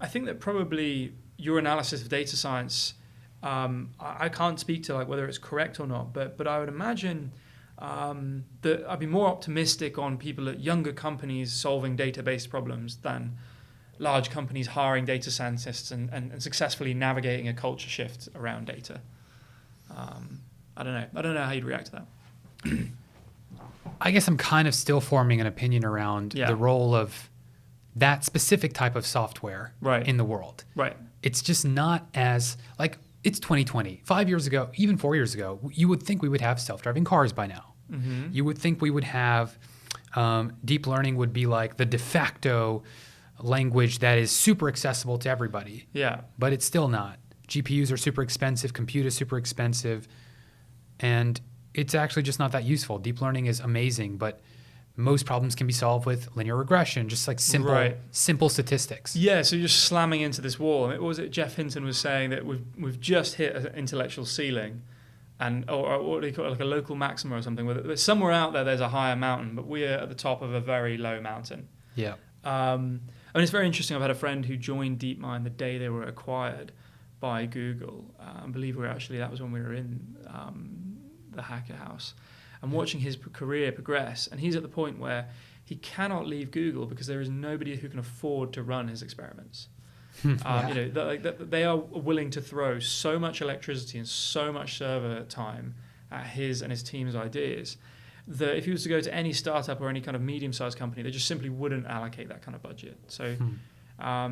I think that probably your analysis of data science, I can't speak to like whether it's correct or not, but I would imagine that I'd be more optimistic on people at younger companies solving database problems than large companies hiring data scientists and successfully navigating a culture shift around data. I don't know how you'd react to that. I guess I'm kind of still forming an opinion around the role of that specific type of software in the world. Right. It's just not as, like, it's 2020. 5 years ago, even 4 years ago, you would think we would have self-driving cars by now. Mm-hmm. You would think we would have, deep learning would be like the de facto language that is super accessible to everybody. Yeah. But it's still not. GPUs are super expensive, compute is super expensive, and it's actually just not that useful. Deep learning is amazing, but most problems can be solved with linear regression, just like simple statistics. Yeah, so you're just slamming into this wall. What was it Jeff Hinton was saying, that we've just hit an intellectual ceiling, and or what do you call it, like a local maximum or something? Where somewhere out there's a higher mountain, but we're at the top of a very low mountain. Yeah. I mean, it's very interesting. I've had a friend who joined DeepMind the day they were acquired by Google. I believe that was when we were in the Hacker House, and watching his career progress. And he's at the point where he cannot leave Google because there is nobody who can afford to run his experiments. They are willing to throw so much electricity and so much server time at his and his team's ideas that if he was to go to any startup or any kind of medium-sized company, they just simply wouldn't allocate that kind of budget. So that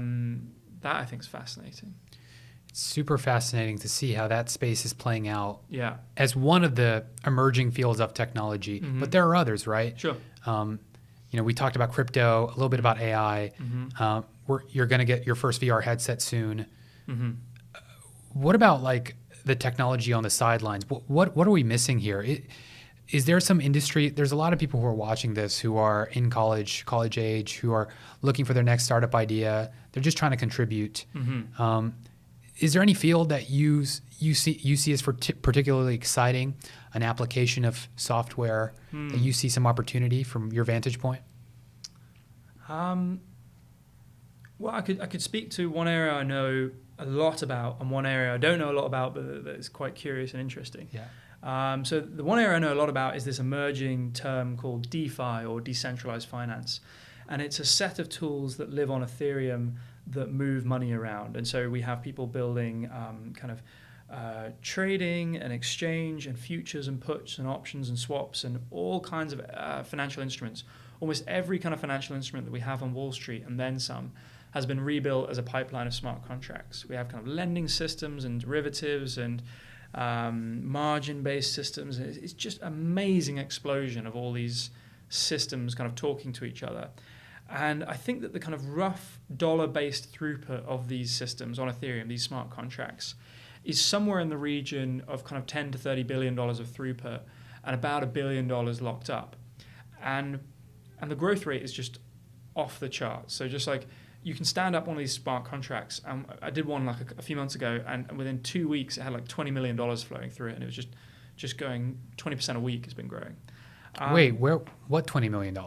I think is fascinating. It's super fascinating to see how that space is playing out as one of the emerging fields of technology. Mm-hmm. But there are others, right? Sure. We talked about crypto, a little bit about AI. Mm-hmm. You're going to get your first VR headset soon. Mm-hmm. What about like the technology on the sidelines? What are we missing here? Is there some industry? There's a lot of people who are watching this who are in college age, who are looking for their next startup idea. They're just trying to contribute. Mm-hmm. Is there any field that you see as particularly exciting, an application of software that you see some opportunity from your vantage point? Well, I could speak to one area I know a lot about and one area I don't know a lot about, but that is quite curious and interesting. Yeah. So the one area I know a lot about is this emerging term called DeFi, or decentralized finance. And it's a set of tools that live on Ethereum that move money around. And so we have people building trading and exchange and futures and puts and options and swaps and all kinds of financial instruments. Almost every kind of financial instrument that we have on Wall Street and then some has been rebuilt as a pipeline of smart contracts. We have kind of lending systems and derivatives and margin-based systems. It's just amazing explosion of all these systems kind of talking to each other. And I think that the kind of rough dollar-based throughput of these systems on Ethereum, these smart contracts, is somewhere in the region of kind of $10 to $30 billion of throughput and about $1 billion locked up. And the growth rate is just off the charts. So just like you can stand up one of these smart contracts. I did one like a few months ago, and within 2 weeks it had like $20 million flowing through it, and it was just going 20% a week has been growing. Wait, what $20 million?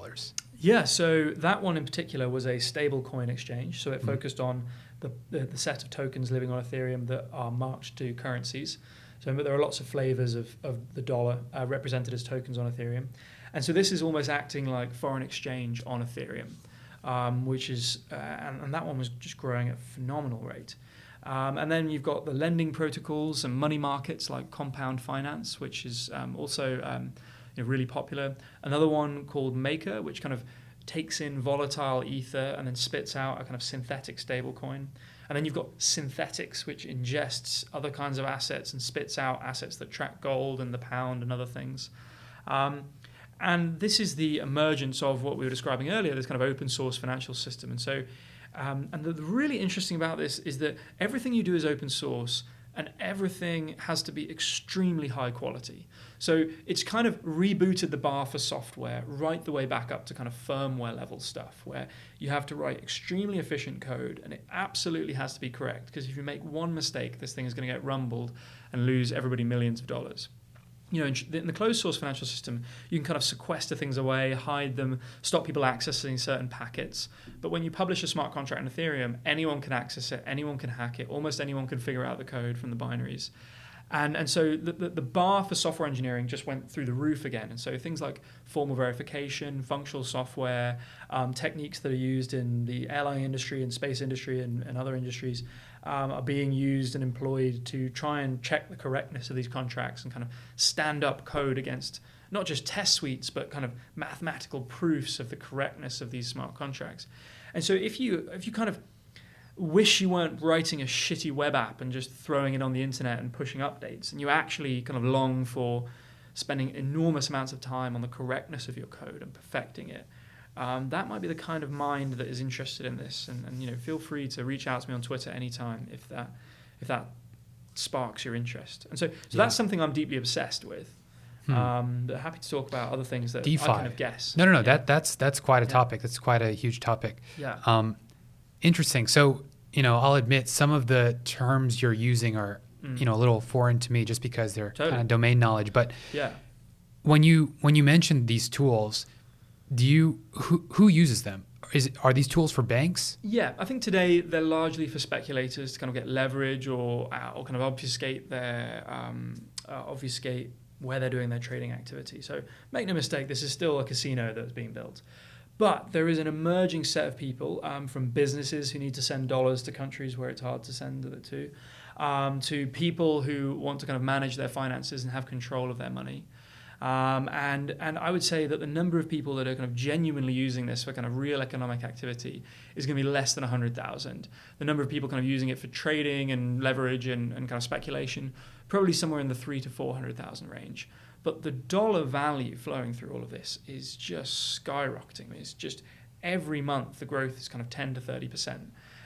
Yeah, so that one in particular was a stable coin exchange. So it focused on the set of tokens living on Ethereum that are marked to currencies. So there are lots of flavors of the dollar represented as tokens on Ethereum. And so this is almost acting like foreign exchange on Ethereum, which is, and that one was just growing at a phenomenal rate. And then you've got the lending protocols and money markets like Compound Finance, which is also really popular. Another one called Maker, which kind of takes in volatile ether and then spits out a kind of synthetic stablecoin. And then you've got Synthetics, which ingests other kinds of assets and spits out assets that track gold and the pound and other things. And this is the emergence of what we were describing earlier, this kind of open source financial system. And so, and the really interesting about this is that everything you do is open source, and everything has to be extremely high quality. So it's kind of rebooted the bar for software right the way back up to kind of firmware level stuff, where you have to write extremely efficient code, and it absolutely has to be correct, because if you make one mistake, this thing is going to get rumbled and lose everybody millions of dollars. In the closed source financial system, you can kind of sequester things away, hide them, stop people accessing certain packets. But when you publish a smart contract in Ethereum, anyone can access it, anyone can hack it, almost anyone can figure out the code from the binaries. And so the bar for software engineering just went through the roof again. And so things like formal verification, functional software, techniques that are used in the airline industry and space industry and other industries are being used and employed to try and check the correctness of these contracts and kind of stand up code against not just test suites, but kind of mathematical proofs of the correctness of these smart contracts. And so if you kind of wish you weren't writing a shitty web app and just throwing it on the internet and pushing updates, and you actually kind of long for spending enormous amounts of time on the correctness of your code and perfecting it, that might be the kind of mind that is interested in this. And feel free to reach out to me on Twitter anytime if that sparks your interest. And so that's something I'm deeply obsessed with. But happy to talk about other things that DeFi. I kind of guess. No. That's quite a topic. That's quite a huge topic. Yeah. Interesting. So, I'll admit some of the terms you're using are, a little foreign to me just because they're kind of domain knowledge. But when you mentioned these tools, who uses them? Are these tools for banks? Yeah, I think today they're largely for speculators to kind of get leverage or kind of obfuscate where they're doing their trading activity. So make no mistake, this is still a casino that's being built. But there is an emerging set of people, from businesses who need to send dollars to countries where it's hard to send it to people who want to kind of manage their finances and have control of their money. And I would say that the number of people that are kind of genuinely using this for kind of real economic activity is going to be less than 100,000. The number of people kind of using it for trading and leverage and kind of speculation, probably somewhere in the 300,000 to 400,000 range. But the dollar value flowing through all of this is just skyrocketing. I mean, it's just every month the growth is kind of 10 to 30%.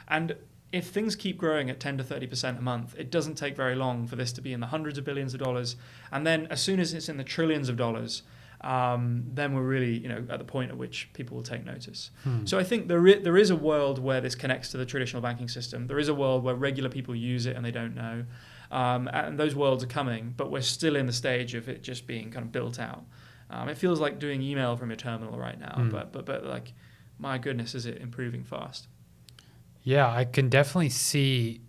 And if things keep growing at 10 to 30% a month, it doesn't take very long for this to be in the hundreds of billions of dollars. And then as soon as it's in the trillions of dollars, then we're really at the point at which people will take notice. So I think there is a world where this connects to the traditional banking system. There is a world where regular people use it and they don't know. And those worlds are coming, but we're still in the stage of it just being kind of built out. It feels like doing email from your terminal right now, but like, my goodness, is it improving fast. Yeah, I can definitely see,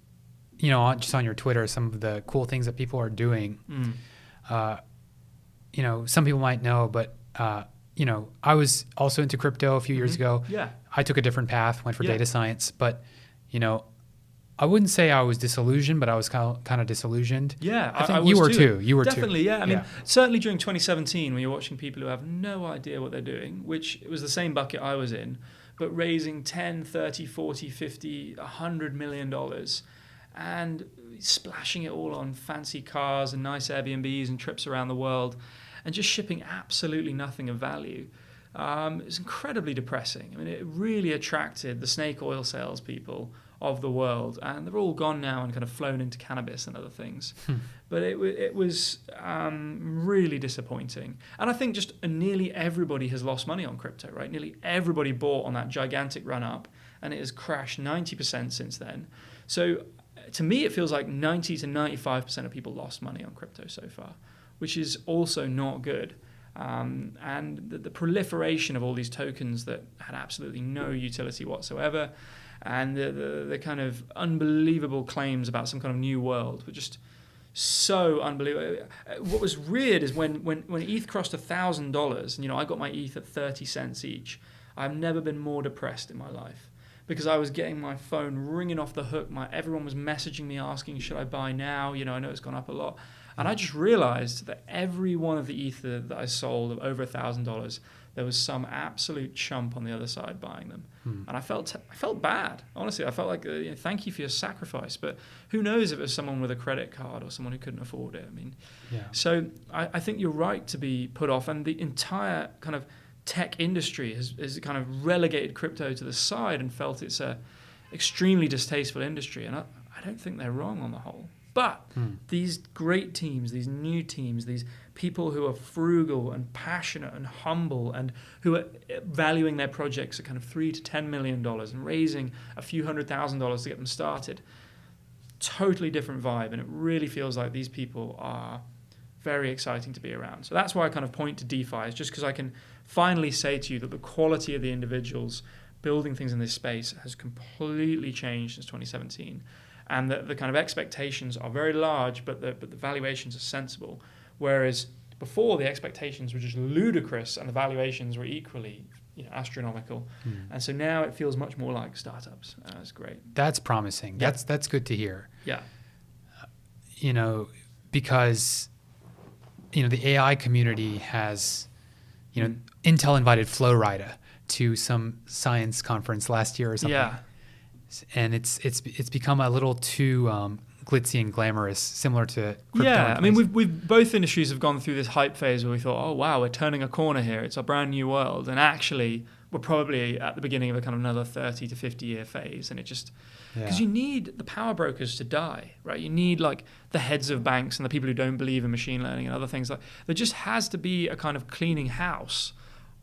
just on your Twitter, some of the cool things that people are doing. Some people might know, but, I was also into crypto a few years ago. Yeah. I took a different path, went for data science, but, I wouldn't say I was disillusioned, but I was kind of disillusioned. Yeah, I think you were too. You were definitely, too. Yeah. I mean, certainly during 2017, when you're watching people who have no idea what they're doing, which it was the same bucket I was in, but raising 10, 30, 40, 50, $100 million and splashing it all on fancy cars and nice Airbnbs and trips around the world and just shipping absolutely nothing of value. It's incredibly depressing. I mean, it really attracted the snake oil salespeople of the world, and they're all gone now and kind of flown into cannabis and other things. But it was really disappointing. And I think just nearly everybody has lost money on crypto, right? Nearly everybody bought on that gigantic run up, and it has crashed 90% since then. So to me, it feels like 90 to 95% of people lost money on crypto so far, which is also not good. And the proliferation of all these tokens that had absolutely no utility whatsoever, and the kind of unbelievable claims about some kind of new world were just so unbelievable. What was weird is when ETH crossed $1,000, and I got my ETH at 30 cents each, I've never been more depressed in my life, because I was getting my phone ringing off the hook. Everyone was messaging me asking, should I buy now? I know it's gone up a lot. And I just realized that every one of the Ether that I sold of over $1,000, there was some absolute chump on the other side buying them. And I felt bad. Honestly, I felt like, thank you for your sacrifice. But who knows if it was someone with a credit card or someone who couldn't afford it. I mean, So I think you're right to be put off. And the entire kind of tech industry has kind of relegated crypto to the side and felt it's a extremely distasteful industry. And I don't think they're wrong on the whole. But these great teams, these new teams, these people who are frugal and passionate and humble and who are valuing their projects at kind of $3 to $10 million and raising a few $100,000 to get them started, totally different vibe. And it really feels like these people are very exciting to be around. So that's why I kind of point to DeFi, is just because I can finally say to you that the quality of the individuals building things in this space has completely changed since 2017. And the kind of expectations are very large, but the valuations are sensible. Whereas before, the expectations were just ludicrous and the valuations were equally astronomical. And so now it feels much more like startups. It's great. That's promising. Yeah. That's good to hear. Yeah. Because the AI community has, Intel invited Flowrida to some science conference last year or something. Yeah. And it's become a little too glitzy and glamorous, similar to crypto. Yeah, I mean, we've both industries have gone through this hype phase where we thought, oh wow, we're turning a corner here. It's a brand new world. And actually, we're probably at the beginning of a kind of another 30 to 50 year phase. And it just, because Yeah. you need the power brokers to die, right? You need like the heads of banks and the people who don't believe in machine learning and other things. Like, there just has to be a kind of cleaning house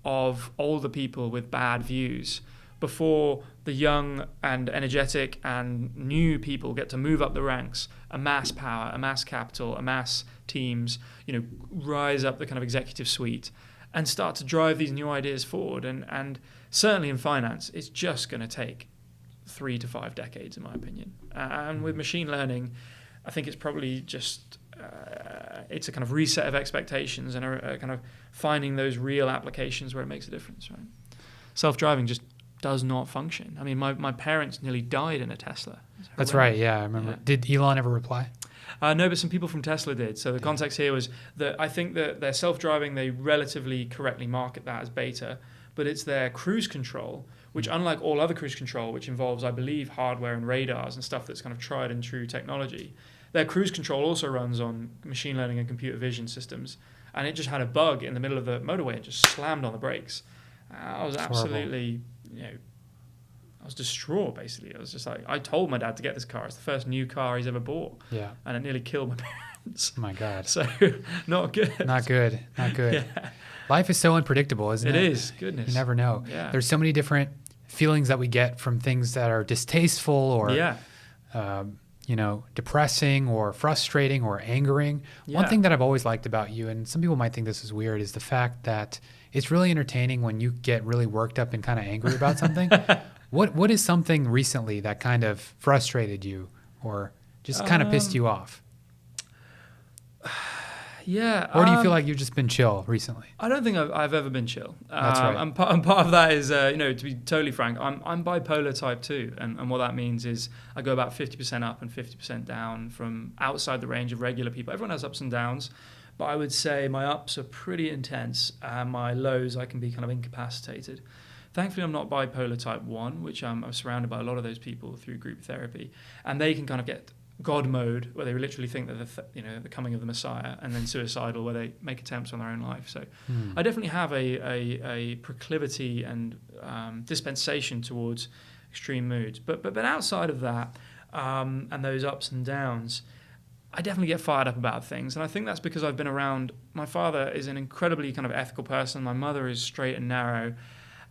of older people with bad views before the young and energetic and new people get to move up the ranks, amass power, amass capital, amass teams, rise up the kind of executive suite and start to drive these new ideas forward. And certainly in finance, it's just going to take 3 to 5 decades, in my opinion. And with machine learning, I think it's probably just it's a kind of reset of expectations and a kind of finding those real applications where it makes a difference. Right? Self-driving just does not function. I mean, my parents nearly died in a Tesla. That's right. Yeah, I remember. Yeah. Did Elon ever reply? No, but some people from Tesla did. So the context here was that I think that their self-driving, they relatively correctly market that as beta, but it's their cruise control, which unlike all other cruise control, which involves, I believe, hardware and radars and stuff that's kind of tried and true technology, their cruise control also runs on machine learning and computer vision systems. And it just had a bug in the middle of the motorway and just slammed on the brakes. I was absolutely, I was distraught, basically. I was just like, I told my dad to get this car. It's the first new car he's ever bought. Yeah. And it nearly killed my parents. Oh my God. So, not good. Not good. Not good. Yeah. Life is so unpredictable, isn't it? It is. Goodness. You never know. Yeah. There's so many different feelings that we get from things that are distasteful or, depressing or frustrating or angering. Yeah. One thing that I've always liked about you, and some people might think this is weird, is the fact that it's really entertaining when you get really worked up and kind of angry about something. What is something recently that kind of frustrated you or just kind of pissed you off? Yeah. Or do you feel like you've just been chill recently? I don't think I've ever been chill. That's right. And part of that is, to be totally frank, I'm bipolar type 2. And what that means is I go about 50% up and 50% down from outside the range of regular people. Everyone has ups and downs. But I would say my ups are pretty intense and my lows I can be kind of incapacitated. Thankfully, I'm not bipolar type 1, which I'm surrounded by a lot of those people through group therapy. And they can kind of get God mode, where they literally think that the coming of the Messiah, and then suicidal, where they make attempts on their own life. So I definitely have a proclivity and dispensation towards extreme moods. But outside of that and those ups and downs, I definitely get fired up about things. And I think that's because I've been around, my father is an incredibly kind of ethical person. My mother is straight and narrow.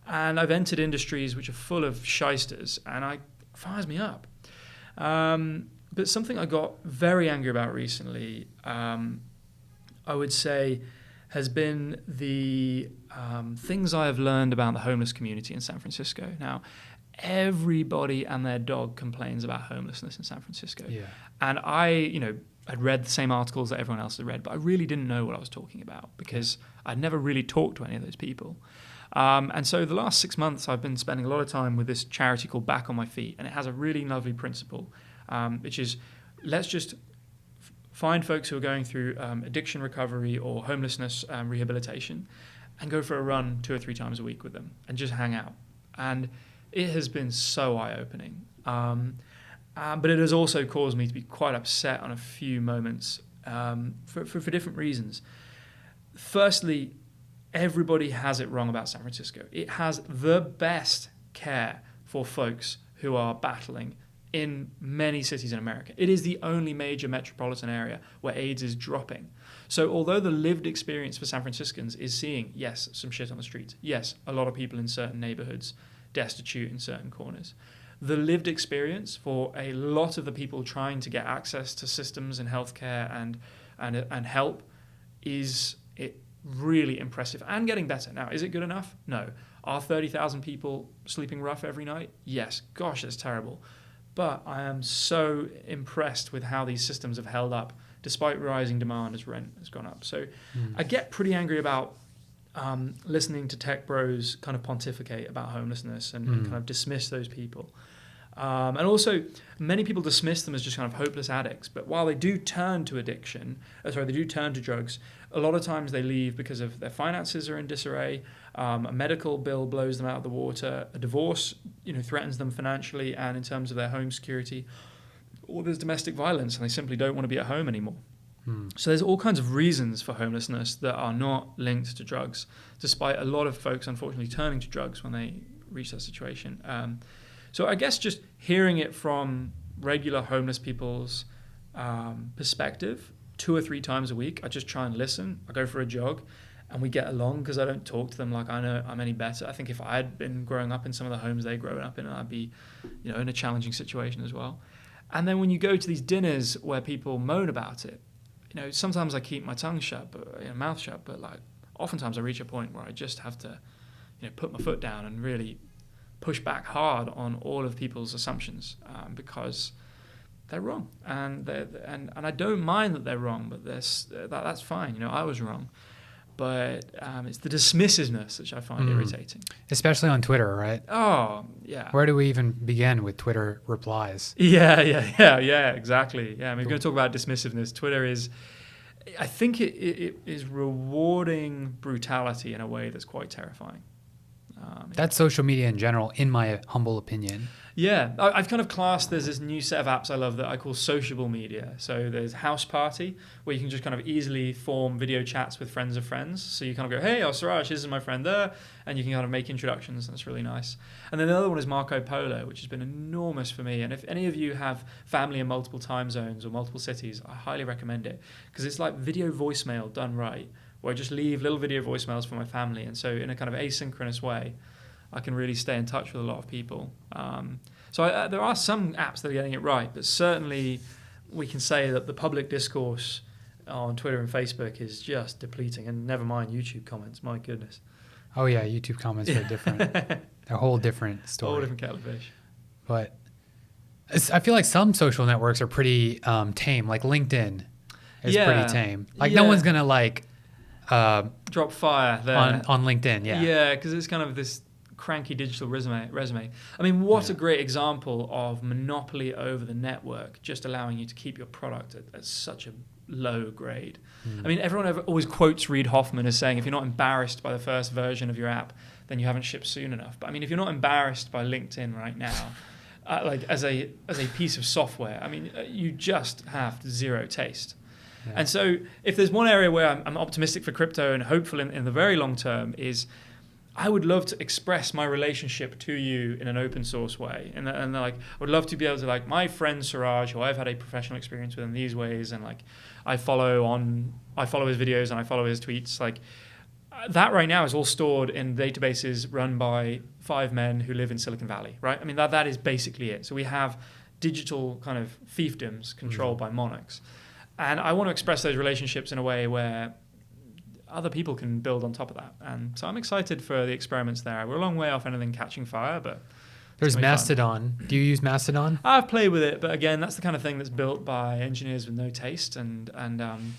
And I've entered industries which are full of shysters, and it fires me up. But something I got very angry about recently, I would say, has been the things I have learned about the homeless community in San Francisco. Now, everybody and their dog complains about homelessness in San Francisco. Yeah. And I'd read the same articles that everyone else had read, but I really didn't know what I was talking about because I'd never really talked to any of those people. And so the last 6 months, I've been spending a lot of time with this charity called Back on My Feet, and it has a really lovely principle, which is let's just find folks who are going through addiction recovery or homelessness rehabilitation and go for a run 2 or 3 times a week with them and just hang out. And it has been so eye-opening. But it has also caused me to be quite upset on a few moments for different reasons. Firstly, everybody has it wrong about San Francisco. It has the best care for folks who are battling in many cities in America. It is the only major metropolitan area where AIDS is dropping. So although the lived experience for San Franciscans is seeing, yes, some shit on the streets, yes, a lot of people in certain neighborhoods destitute in certain corners, the lived experience for a lot of the people trying to get access to systems and healthcare and help is really impressive and getting better. Now, is it good enough? No. Are 30,000 people sleeping rough every night? Yes. Gosh, that's terrible. But I am so impressed with how these systems have held up despite rising demand as rent has gone up. So I get pretty angry about listening to tech bros kind of pontificate about homelessness and kind of dismiss those people. And also, many people dismiss them as just kind of hopeless addicts. But while they do turn to they do turn to drugs, a lot of times they leave because of their finances are in disarray, a medical bill blows them out of the water, a divorce threatens them financially and in terms of their home security, or there's domestic violence and they simply don't want to be at home anymore. So there's all kinds of reasons for homelessness that are not linked to drugs, despite a lot of folks unfortunately turning to drugs when they reach that situation. So I guess just hearing it from regular homeless people's perspective 2 or 3 times a week, I just try and listen. I go for a jog and we get along because I don't talk to them like I know I'm any better. I think if I had been growing up in some of the homes they've grown up in, I'd be, in a challenging situation as well. And then when you go to these dinners where people moan about it, sometimes I keep my tongue shut, mouth shut, but like oftentimes I reach a point where I just have to, put my foot down and really push back hard on all of people's assumptions because they're wrong, and I don't mind that they're wrong, but that's fine. I was wrong, but it's the dismissiveness which I find irritating, especially on Twitter, right? Oh yeah. Where do we even begin with Twitter replies? Yeah, exactly. Yeah, I mean, we're going to talk about dismissiveness. Twitter is, I think it is rewarding brutality in a way that's quite terrifying. That's social media in general, in my humble opinion. Yeah, I've kind of classed, there's this new set of apps I love that I call sociable media. So there's House Party, where you can just kind of easily form video chats with friends of friends. So you kind of go, hey, Siraj, this is my friend there. And you can kind of make introductions. That's really nice. And then the other one is Marco Polo, which has been enormous for me. And if any of you have family in multiple time zones or multiple cities, I highly recommend it. Because it's like video voicemail done right, where I just leave little video voicemails for my family. And so in a kind of asynchronous way, I can really stay in touch with a lot of people. So there are some apps that are getting it right, but certainly we can say that the public discourse on Twitter and Facebook is just depleting, and never mind YouTube comments, my goodness. Oh yeah, YouTube comments are different. They're a whole different story. A whole different kettle of fish. But I feel like some social networks are pretty tame, like LinkedIn is pretty tame. Like no one's going to drop fire there. On LinkedIn, yeah. Yeah, because it's kind of this cranky digital resume. I mean, what a great example of monopoly over the network, just allowing you to keep your product at such a low grade. I mean, everyone always quotes Reid Hoffman as saying, if you're not embarrassed by the first version of your app, then you haven't shipped soon enough. But I mean, if you're not embarrassed by LinkedIn right now, like as a piece of software, I mean, you just have zero taste. Yeah. And so if there's one area where I'm optimistic for crypto and hopeful in the very long term is I would love to express my relationship to you in an open source way. And like, I would love to be able to, like, my friend Siraj, who I've had a professional experience with in these ways, and like, I follow his videos and I follow his tweets. Like, that right now is all stored in databases run by 5 men who live in Silicon Valley, right? I mean, that is basically it. So we have digital kind of fiefdoms controlled by monarchs. And I want to express those relationships in a way where other people can build on top of that. And so I'm excited for the experiments there. We're a long way off anything catching fire, but there's Mastodon. Do you use Mastodon? I've played with it, but again, that's the kind of thing that's built by engineers with no taste and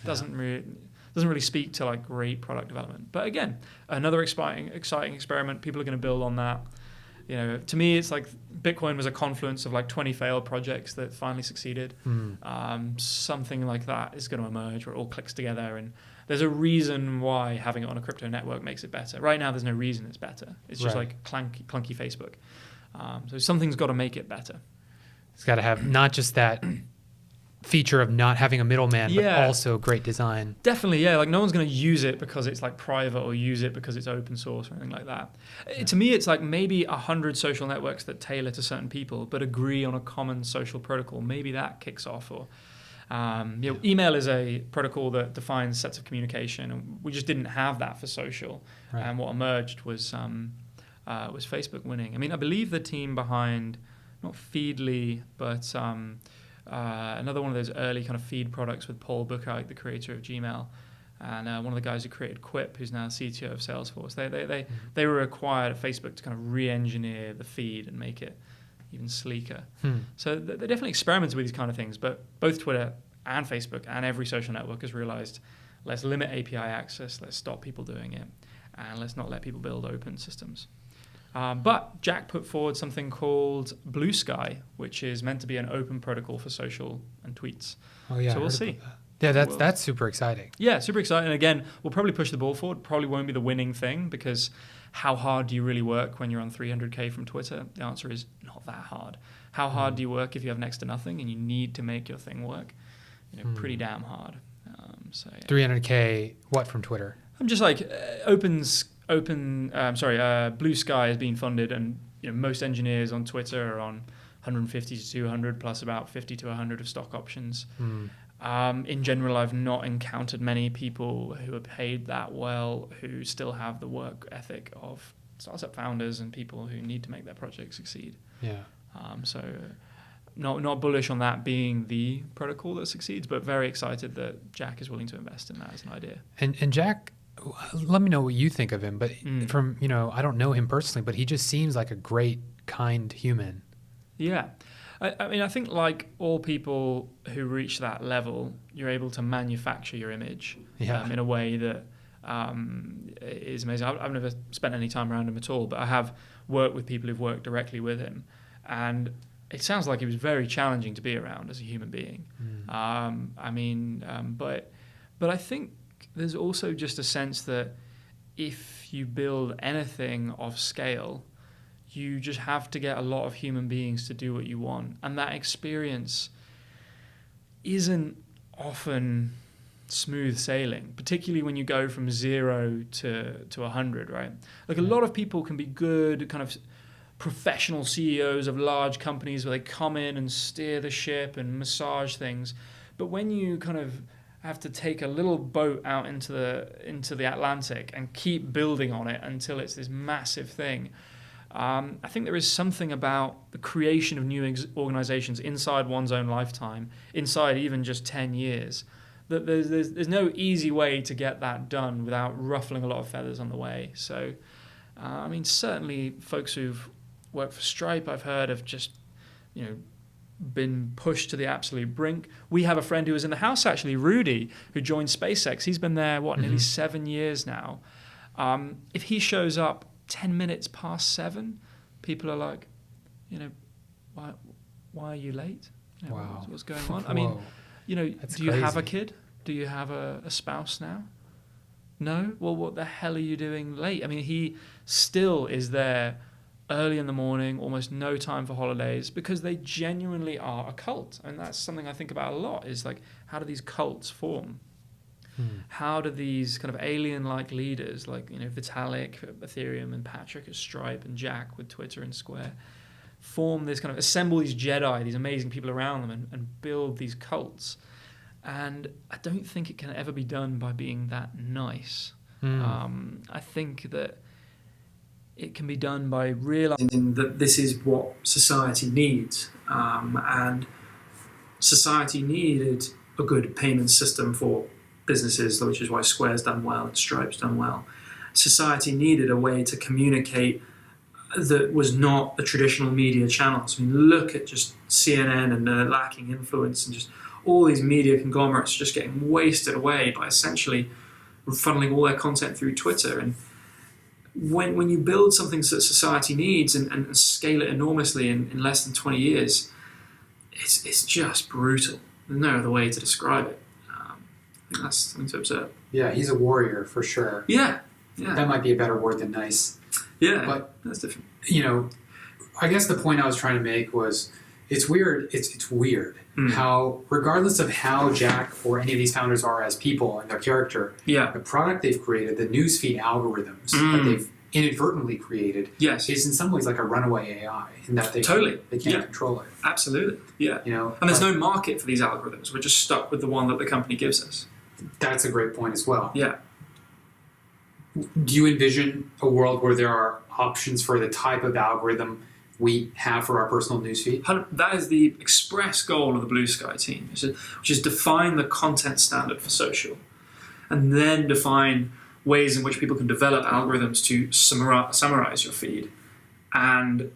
doesn't really speak to like great product development. But again, another exciting experiment. People are going to build on that. To me, it's like Bitcoin was a confluence of like 20 failed projects that finally succeeded. Something like that is going to emerge where it all clicks together, and there's a reason why having it on a crypto network makes it better. Right now, there's no reason it's better. It's just like clunky Facebook. So something's got to make it better. It's got to have not just that feature of not having a middleman, but also great design. Definitely, yeah. Like no one's going to use it because it's like private or use it because it's open source or anything like that. Yeah. To me, it's like maybe 100 social networks that tailor to certain people but agree on a common social protocol. Maybe that kicks off. Or email is a protocol that defines sets of communication, and we just didn't have that for social. Right. And what emerged was Facebook winning. I mean, I believe the team behind not Feedly, but another one of those early kind of feed products with Paul Buchheit, the creator of Gmail, and one of the guys who created Quip, who's now CTO of Salesforce. They were acquired at Facebook to kind of re-engineer the feed and make it even sleeker. So they definitely experimented with these kind of things, but both Twitter and Facebook and every social network has realized, let's limit API access, let's stop people doing it, and let's not let people build open systems. But Jack put forward something called BlueSky, which is meant to be an open protocol for social and tweets. Oh yeah, so we'll see. Yeah, that's super exciting. Yeah, super exciting. And again, we'll probably push the ball forward. Probably won't be the winning thing, because how hard do you really work when you're on 300K from Twitter? The answer is not that hard. How hard do you work if you have next to nothing and you need to make your thing work? Pretty damn hard. So yeah. 300K, what from Twitter? I'm just like BlueSky has been funded, and most engineers on Twitter are on 150 to 200 plus about 50 to 100 of stock options. In general, I've not encountered many people who are paid that well who still have the work ethic of startup founders and people who need to make their project succeed. Yeah. So not bullish on that being the protocol that succeeds, but very excited that Jack is willing to invest in that as an idea. And Jack, let me know what you think of him. But from, I don't know him personally, but he just seems like a great, kind human. Yeah. I mean, I think like all people who reach that level, you're able to manufacture your image in a way that is amazing. I've never spent any time around him at all, but I have worked with people who've worked directly with him. And it sounds like he was very challenging to be around as a human being. But I think there's also just a sense that if you build anything of scale, you just have to get a lot of human beings to do what you want. And that experience isn't often smooth sailing, particularly when you go from 0 to 100, right? Like a lot of people can be good kind of professional CEOs of large companies where they come in and steer the ship and massage things. But when you kind of have to take a little boat out into the Atlantic and keep building on it until it's this massive thing, I think there is something about the creation of new organizations inside one's own lifetime, inside even just 10 years, that there's no easy way to get that done without ruffling a lot of feathers on the way. So, I mean, certainly folks who've worked for Stripe, I've heard, have just, been pushed to the absolute brink. We have a friend who was in the house, actually, Rudy, who joined SpaceX. He's been there, nearly 7 years now. If he shows up 10 minutes past 7, people are like, why are you late? Wow. What's going on? I mean, That's do you crazy. have a kid? Do you have a spouse now? No? Well, what the hell are you doing late? I mean, he still is there early in the morning, almost no time for holidays, because they genuinely are a cult. And that's something I think about a lot, is like, how do these cults form? How do these kind of alien-like leaders, like Vitalik, Ethereum, and Patrick at Stripe, and Jack with Twitter and Square, form this kind of assemble these Jedi, these amazing people around them, and build these cults? And I don't think it can ever be done by being that nice. I think that it can be done by realizing that this is what society needs, and society needed a good payment system for businesses, which is why Square's done well and Stripe's done well. Society needed a way to communicate that was not the traditional media channels. I mean, look at just CNN and the lacking influence, and just all these media conglomerates just getting wasted away by essentially funneling all their content through Twitter. And when you build something that society needs and scale it enormously in less than 20 years, it's just brutal. There's no other way to describe it. I think that's something to observe. Yeah, he's a warrior for sure. Yeah. That might be a better word than nice. Yeah, but that's different. I guess the point I was trying to make was it's weird. It's weird how, regardless of how Jack or any of these founders are as people and their character, the product they've created, the newsfeed algorithms that they've inadvertently created, is in some ways like a runaway AI in that they can't control it. Absolutely, yeah. And there's no market for these algorithms. We're just stuck with the one that the company gives us. That's a great point as well. Yeah. Do you envision a world where there are options for the type of algorithm we have for our personal newsfeed? That is the express goal of the BlueSky team, which is define the content standard for social, and then define ways in which people can develop algorithms to summarize your feed, and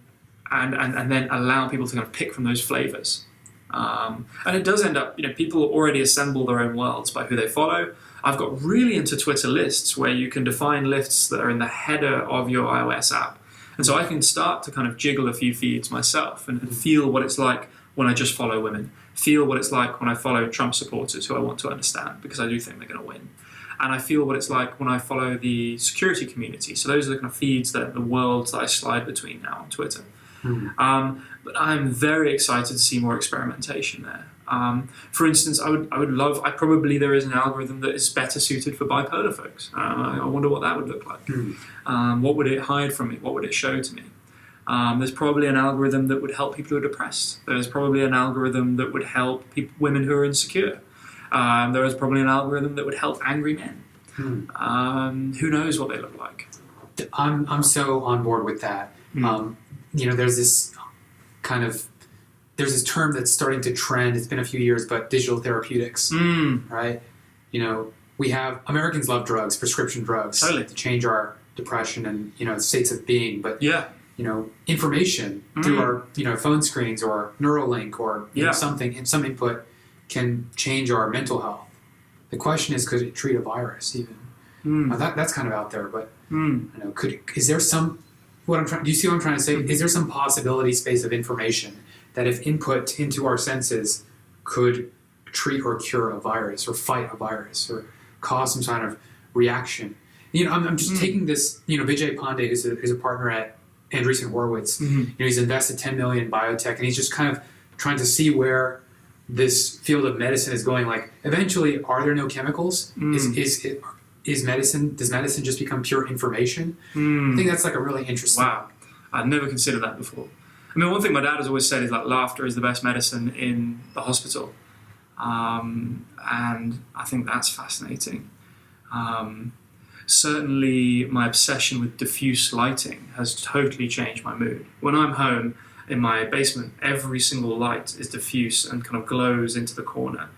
then allow people to kind of pick from those flavors. And it does end up, people already assemble their own worlds by who they follow. I've got really into Twitter lists where you can define lists that are in the header of your iOS app. And so I can start to kind of jiggle a few feeds myself and feel what it's like when I just follow women, feel what it's like when I follow Trump supporters who I want to understand because I do think they're going to win. And I feel what it's like when I follow the security community. So those are the kind of feeds, the worlds that I slide between now on Twitter. But I'm very excited to see more experimentation there. For instance, probably there is an algorithm that is better suited for bipolar folks. I wonder what that would look like. What would it hide from me? What would it show to me? There's probably an algorithm that would help people who are depressed. There's probably an algorithm that would help women who are insecure. There is probably an algorithm that would help angry men. Who knows what they look like? I'm so on board with that. There's this term that's starting to trend. It's been a few years, but digital therapeutics, right? Americans love drugs, prescription drugs, totally, to change our depression and states of being. But information through our phone screens or Neuralink or something, and some input can change our mental health. The question is, could it treat a virus even? That's kind of out there, but is there some? Do you see what I'm trying to say? Is there some possibility space of information that, if input into our senses, could treat or cure a virus, or fight a virus, or cause some kind of reaction? I'm just taking this. Vijay Pandey, who's a partner at Andreessen Horowitz. He's invested $10 million in biotech, and he's just kind of trying to see where this field of medicine is going. Like, eventually, are there no chemicals? Does medicine just become pure information? I think that's like a really interesting. Wow, I'd never considered that before. I mean, one thing my dad has always said is that laughter is the best medicine in the hospital, and I think that's fascinating. Certainly, my obsession with diffuse lighting has totally changed my mood. When I'm home in my basement, every single light is diffuse and kind of glows into the corner,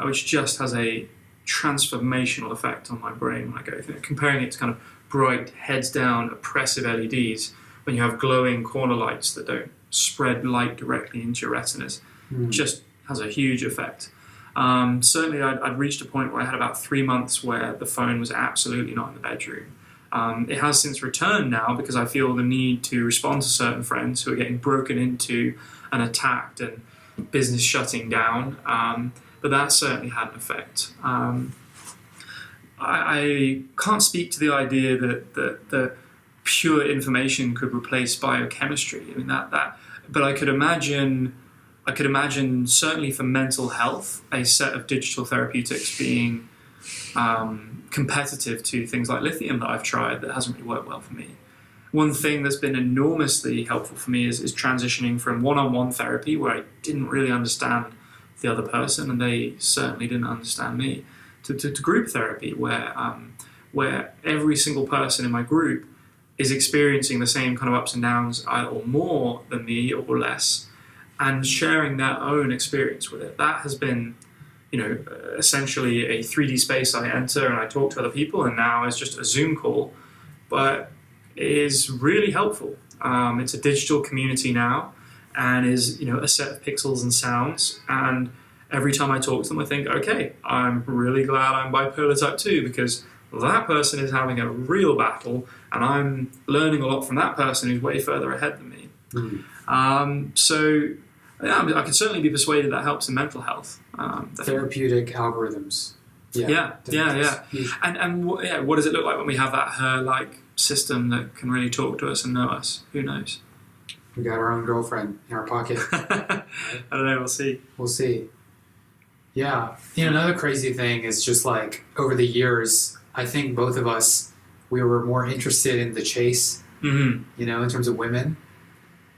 which just has a transformational effect on my brain when I go through it. Comparing it to kind of bright, heads down, oppressive LEDs, when you have glowing corner lights that don't spread light directly into your retinas, just has a huge effect. Certainly, I'd reached a point where I had about 3 months where the phone was absolutely not in the bedroom. It has since returned now because I feel the need to respond to certain friends who are getting broken into and attacked and business shutting down. But that certainly had an effect. I can't speak to the idea that pure information could replace biochemistry. I mean but I could imagine certainly for mental health, a set of digital therapeutics being competitive to things like lithium that I've tried that hasn't really worked well for me. One thing that's been enormously helpful for me is transitioning from one-on-one therapy, where I didn't really understand the other person and they certainly didn't understand me, to group therapy, where every single person in my group is experiencing the same kind of ups and downs, or more than me or less, and sharing their own experience with it. That has been, essentially a 3D space I enter and I talk to other people, and now it's just a Zoom call, but it is really helpful. It's a digital community now, and is a set of pixels and sounds, and every time I talk to them I think, okay, I'm really glad I'm bipolar type 2, because that person is having a real battle and I'm learning a lot from that person who's way further ahead than me. So I can certainly be persuaded that helps in mental health. Therapeutic algorithms. Yeah. And what does it look like when we have that her-like system that can really talk to us and know us? Who knows? We got our own girlfriend in our pocket. I don't know. We'll see. Yeah. Another crazy thing is just like over the years, I think both of us, we were more interested in the chase, in terms of women.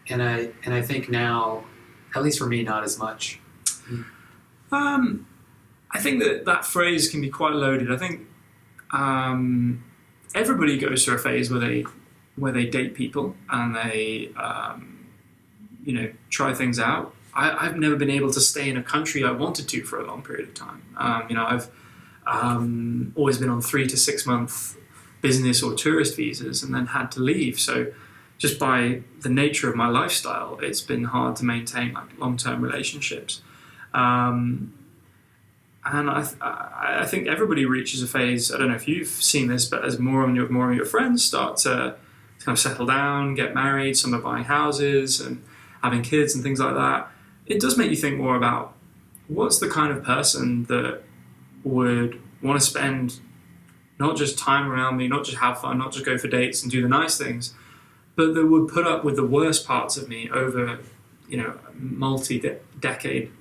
And I think now, at least for me, not as much. I think that phrase can be quite loaded. I think everybody goes through a phase where they date people and they try things out. I've never been able to stay in a country I wanted to for a long period of time. I've always been on 3 to 6 month business or tourist visas and then had to leave. So just by the nature of my lifestyle, it's been hard to maintain like long-term relationships. And I think everybody reaches a phase, I don't know if you've seen this, but as more and more of your friends start to kind of settle down, get married, some are buying houses and having kids and things like that, it does make you think more about what's the kind of person that would want to spend not just time around me, not just have fun, not just go for dates and do the nice things, but that would put up with the worst parts of me over, multi-decade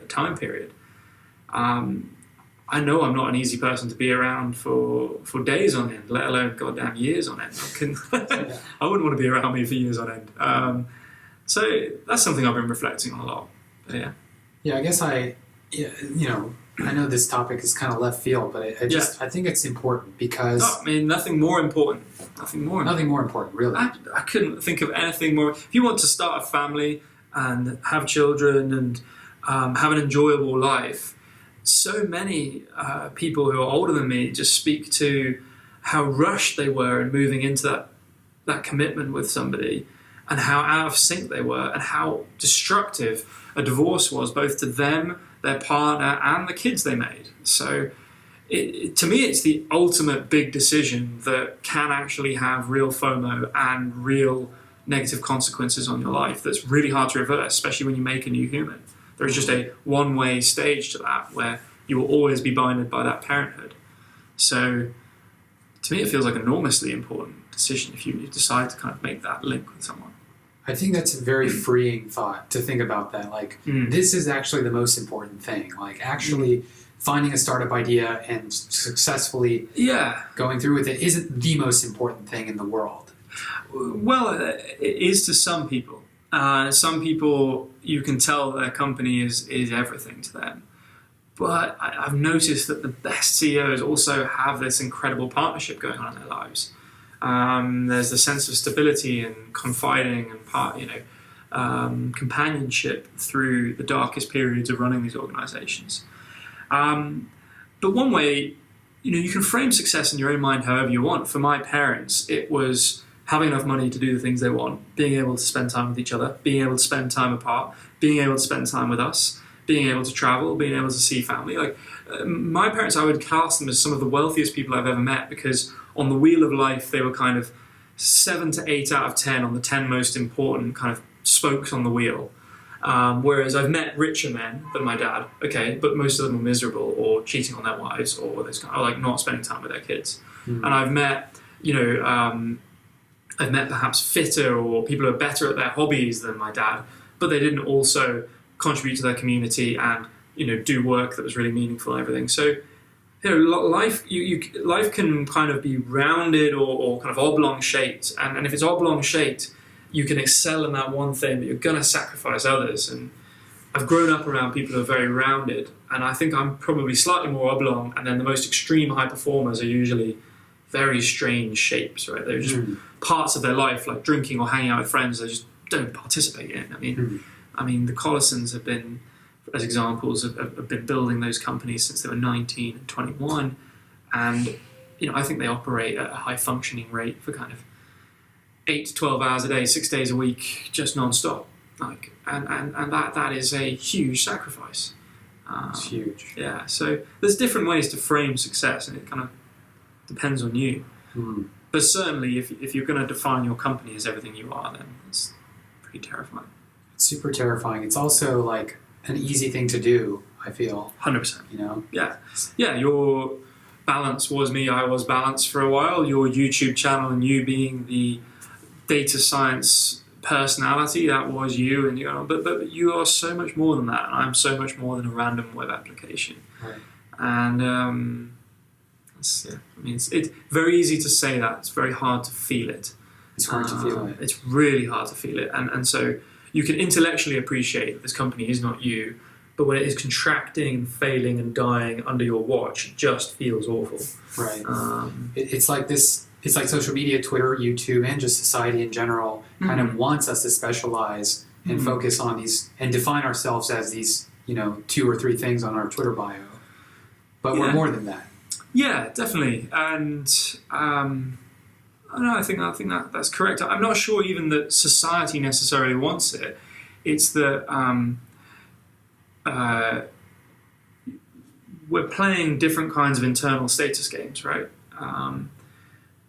time period. I know I'm not an easy person to be around for days on end, let alone goddamn years on end. I wouldn't want to be around me for years on end. So that's something I've been reflecting on a lot. But yeah. Yeah, I guess I know this topic is kind of left field, but I think it's important because... No, I mean, nothing more important. Nothing more important, really. I couldn't think of anything more. If you want to start a family and have children and have an enjoyable life, so many people who are older than me just speak to how rushed they were in moving into that commitment with somebody, and how out of sync they were, and how destructive a divorce was, both to them, their partner, and the kids they made. So to me, it's the ultimate big decision that can actually have real FOMO and real negative consequences on your life that's really hard to reverse, especially when you make a new human. There's just a one-way stage to that where you will always be binded by that parenthood. So to me, it feels like an enormously important decision if you decide to kind of make that link with someone. I think that's a very freeing thought to think about that. Like, this is actually the most important thing. Like, actually finding a startup idea and successfully going through with it isn't the most important thing in the world. Well, it is to some people. Some people, you can tell their company is everything to them. But I've noticed that the best CEOs also have this incredible partnership going on in their lives. There's the sense of stability and confiding and companionship through the darkest periods of running these organizations. But one way, you can frame success in your own mind however you want. For my parents, it was having enough money to do the things they want, being able to spend time with each other, being able to spend time apart, being able to spend time with us, being able to travel, being able to see family. My parents, I would class them as some of the wealthiest people I've ever met, because on the wheel of life, they were kind of 7 to 8 out of 10 on the 10 most important kind of spokes on the wheel. Whereas I've met richer men than my dad, but most of them are miserable or cheating on their wives or those kind of, not spending time with their kids. And I've met, perhaps fitter or people who are better at their hobbies than my dad, but they didn't also contribute to their community and do work that was really meaningful and everything. So life can kind of be rounded or kind of oblong shaped, and if it's oblong shaped, you can excel in that one thing, but you're going to sacrifice others. And I've grown up around people who are very rounded, and I think I'm probably slightly more oblong, and then the most extreme high performers are usually very strange shapes, right? They're just parts of their life, like drinking or hanging out with friends, they just don't participate in. I mean, the Collisons have been, as examples, have been building those companies since they were 19 and 21, and I think they operate at a high functioning rate for kind of 8 to 12 hours a day, 6 days a week, just non-stop. And that is a huge sacrifice. It's huge. Yeah. So there's different ways to frame success, and it kind of depends on you. But certainly, if you're going to define your company as everything you are, then it's pretty terrifying. It's super terrifying. It's also like an easy thing to do, I feel. 100%. Yeah. Your balance was me. I was balanced for a while. Your YouTube channel and you being the data science personality, that was you. And but you are so much more than that. And I'm so much more than a random web application. Right. And it's very easy to say that. It's very hard to feel it. It's hard to feel it. It's really hard to feel it. And so you can intellectually appreciate that this company is not you, but when it is contracting, failing, and dying under your watch, it just feels awful. Right. It's like this. It's like social media, Twitter, YouTube, and just society in general kind of wants us to specialize and focus on these and define ourselves as these, 2 or 3 things on our Twitter bio. But we're more than that. Yeah, definitely. And I think that's correct. I'm not sure even that society necessarily wants it. It's that we're playing different kinds of internal status games, right?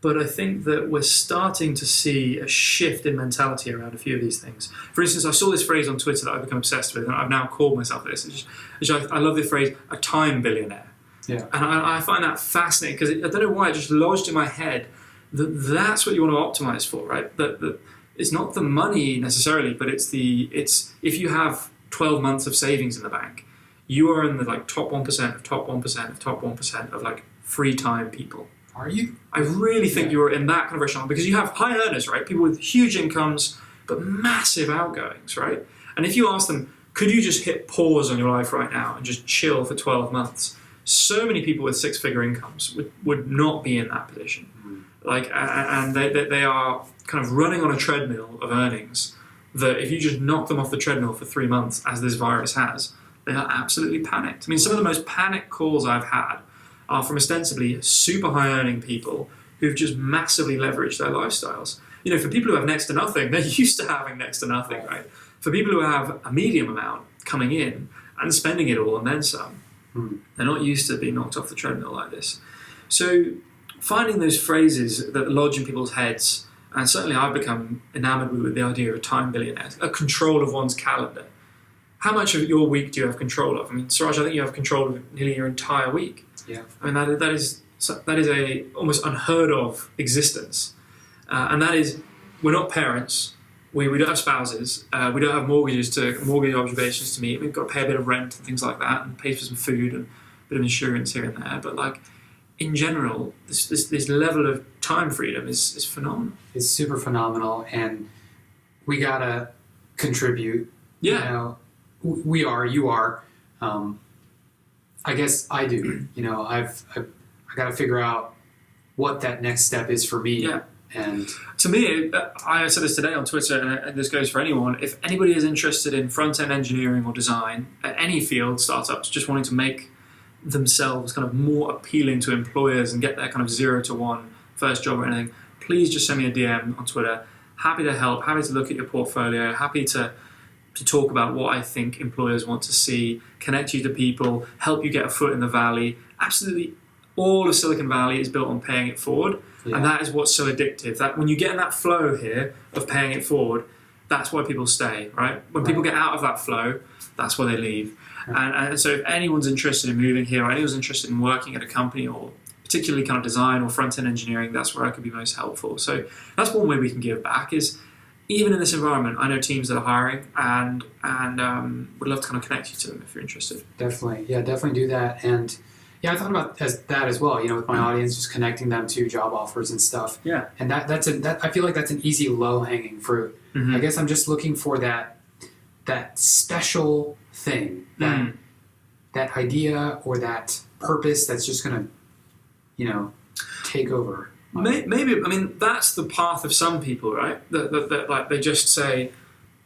But I think that we're starting to see a shift in mentality around a few of these things. For instance, I saw this phrase on Twitter that I've become obsessed with, and I've now called myself this. I love the phrase, a time billionaire. Yeah. And I find that fascinating because I don't know why, it just lodged in my head that's what you want to optimize for, right? That it's not the money necessarily, but it's if you have 12 months of savings in the bank, you are in the like top 1% of top 1% of top 1% of like free time people. Are you? I really think you're in that kind of echelon because you have high earners, right? People with huge incomes, but massive outgoings, right? And if you ask them, could you just hit pause on your life right now and just chill for 12 months? So many people with 6-figure incomes would not be in that position. Like, and they are kind of running on a treadmill of earnings that if you just knock them off the treadmill for 3 months, as this virus has, they are absolutely panicked. I mean, some of the most panicked calls I've had are from ostensibly super high earning people who've just massively leveraged their lifestyles. You know, for people who have next to nothing, they're used to having next to nothing, right? For people who have a medium amount coming in and spending it all and then some, they're not used to being knocked off the treadmill like this. So finding those phrases that lodge in people's heads, and certainly I've become enamored with the idea of a time billionaire, a control of one's calendar. How much of your week do you have control of? I mean, Siraj, I think you have control of nearly your entire week. Yeah. I mean, that is a almost unheard of existence. And that is, we're not parents. We don't have spouses. We don't have mortgage obligations to meet. We've got to pay a bit of rent and things like that, and pay for some food and a bit of insurance here and there. But like, in general, this level of time freedom is phenomenal. It's super phenomenal, and we gotta contribute. Yeah. You know, you are. I guess I do. You know, I got to figure out what that next step is for me. Yeah. And to me, I said this today on Twitter, and this goes for anyone. If anybody is interested in front-end engineering or design at any field, startups just wanting to make themselves kind of more appealing to employers and get their kind of 0 to 1 first job or anything, please just send me a DM on Twitter. Happy to help. Happy to look at your portfolio. Happy to talk about what I think employers want to see, connect you to people, help you get a foot in the valley. Absolutely all of Silicon Valley is built on paying it forward. Yeah. And that is what's so addictive. That when you get in that flow here of paying it forward, that's why people stay, right? When people get out of that flow, that's why they leave. Right. And so if anyone's interested in moving here, or anyone's interested in working at a company, or particularly kind of design or front-end engineering, that's where I could be most helpful. So that's one way we can give back is, even in this environment, I know teams that are hiring and would love to kind of connect you to them if you're interested. Definitely. Yeah, definitely do that. And yeah, I thought about that as well, you know, with my audience, just connecting them to job offers and stuff. Yeah. And that I feel like that's an easy low-hanging fruit. Mm-hmm. I guess I'm just looking for that special thing, that idea or that purpose that's just going to, you know, take over. Maybe, I mean, that's the path of some people, right? That like they just say,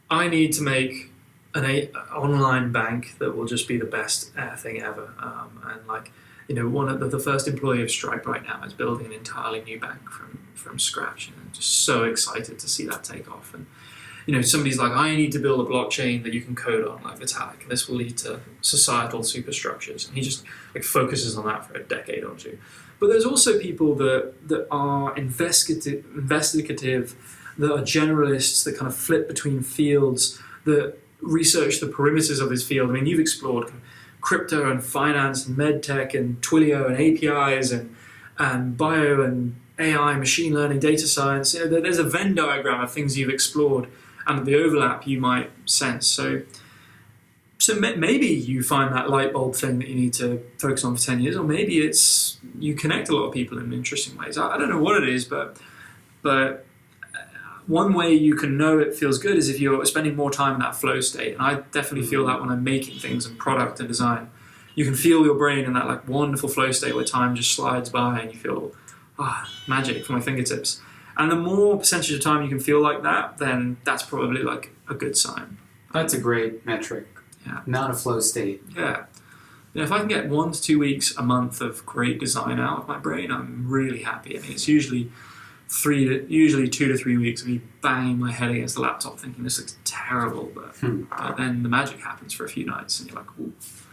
I need to make an online bank that will just be the best thing ever. And like, you know, one of the first employee of Stripe right now is building an entirely new bank from scratch, and I'm just so excited to see that take off. And you know, somebody's like, I need to build a blockchain that you can code on, like Vitalik, and this will lead to societal superstructures. And he just like focuses on that for a decade or two. But there's also people that are investigative, that are generalists, that kind of flip between fields, that research the perimeters of this field. I mean, you've explored crypto and finance and medtech and Twilio and APIs and bio and AI, machine learning, data science. You know, there's a Venn diagram of things you've explored and the overlap you might sense. So maybe you find that light bulb thing that you need to focus on for 10 years, or maybe it's you connect a lot of people in interesting ways. I don't know what it is, but one way you can know it feels good is if you're spending more time in that flow state. And I definitely feel that when I'm making things and product and design. You can feel your brain in that like wonderful flow state where time just slides by and you feel magic from my fingertips. And the more percentage of time you can feel like that, then that's probably like a good sign. That's a great metric. Yeah. Not a flow state. Yeah. You know, if I can get 1 to 2 weeks a month of great design out of my brain, I'm really happy. I mean, it's usually 2 to 3 weeks of me banging my head against the laptop thinking this looks terrible, but then the magic happens for a few nights and you're like, ooh.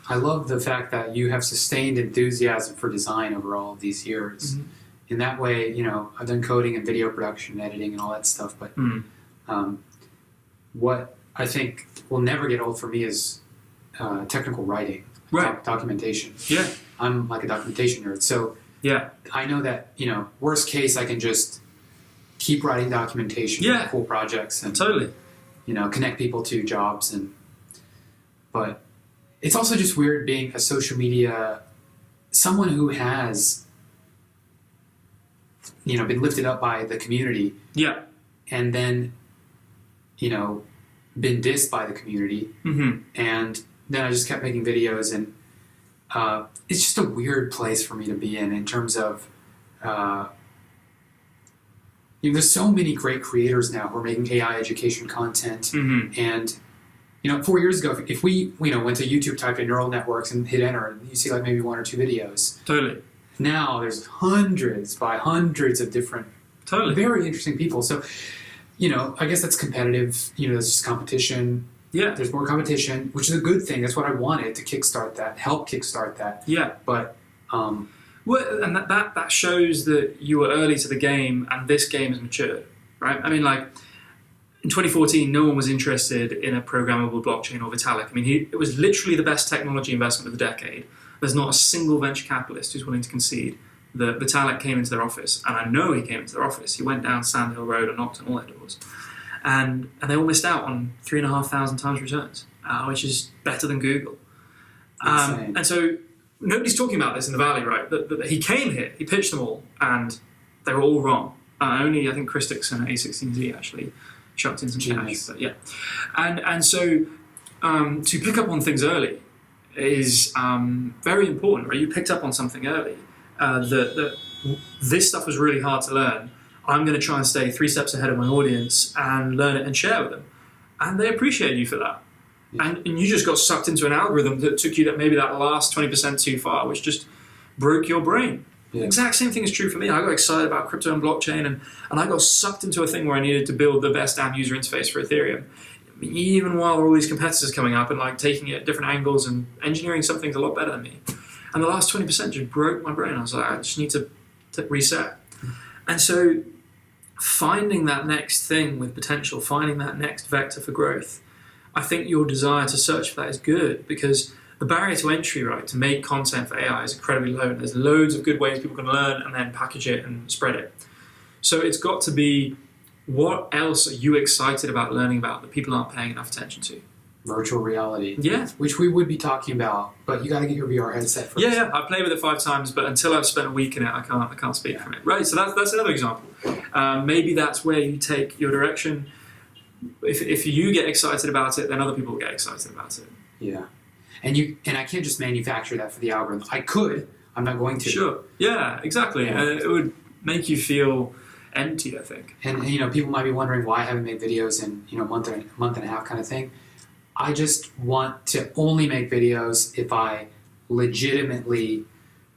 I love the fact that you have sustained enthusiasm for design over all of these years. Mm-hmm. In that way, you know, I've done coding and video production, editing and all that stuff, but what I think will never get old for me is technical writing, documentation. Yeah. I'm like a documentation nerd, so yeah, I know that, you know, worst case I can just keep writing documentation for cool projects and totally, you know, connect people to jobs but it's also just weird being a social media, someone who has, been lifted up by the community. Yeah. And then, been dissed by the community. Mm-hmm. And then I just kept making videos, and it's just a weird place for me to be in terms of, there's so many great creators now who are making AI education content. Mm-hmm. And, 4 years ago, if we, went to YouTube, typed in neural networks and hit enter, you see like maybe 1 or 2 videos. Totally. Now there's hundreds of different, very interesting people. So, I guess that's competitive. There's just competition. Yeah. There's more competition, which is a good thing. That's what I wanted to help kickstart that. Yeah. But, well, and that shows that you were early to the game, and this game has matured, right? I mean, like, in 2014, no one was interested in a programmable blockchain or Vitalik. I mean, it was literally the best technology investment of the decade. There's not a single venture capitalist who's willing to concede that Vitalik came into their office, and I know he came into their office. He went down Sand Hill Road and knocked on all their doors. And they all missed out on 3,500 times returns, which is better than Google. And so nobody's talking about this in the Valley, right? That he came here, he pitched them all, and they were all wrong. Only, I think, Chris Dixon at A16Z actually chucked in some cash. But yeah. And so to pick up on things early is very important, right? You picked up on something early. That this stuff was really hard to learn. I'm going to try and stay 3 steps ahead of my audience and learn it and share with them. And they appreciate you for that. Yeah. And you just got sucked into an algorithm that took you that last 20% too far, which just broke your brain. Yeah. The exact same thing is true for me. I got excited about crypto and blockchain, and I got sucked into a thing where I needed to build the best damn user interface for Ethereum. Even while all these competitors coming up and like taking it at different angles and engineering something a lot better than me. And the last 20% just broke my brain. I was like, I just need to reset. And so finding that next thing with potential, finding that next vector for growth, I think your desire to search for that is good, because the barrier to entry, right, to make content for AI is incredibly low. And there's loads of good ways people can learn and then package it and spread it. So it's got to be, what else are you excited about learning about that people aren't paying enough attention to? Virtual reality. Yeah. Which we would be talking about, but you got to get your VR headset first. Yeah, I played with it 5 times, but until I've spent a week in it, I can't speak from it. Right, so that's another example. Maybe that's where you take your direction. If you get excited about it, then other people will get excited about it. Yeah. And I can't just manufacture that for the algorithm. I could. I'm not going to. Sure. Yeah, exactly. Yeah. It would make you feel empty, I think. And people might be wondering why I haven't made videos in a month and a half kind of thing. I just want to only make videos if I legitimately,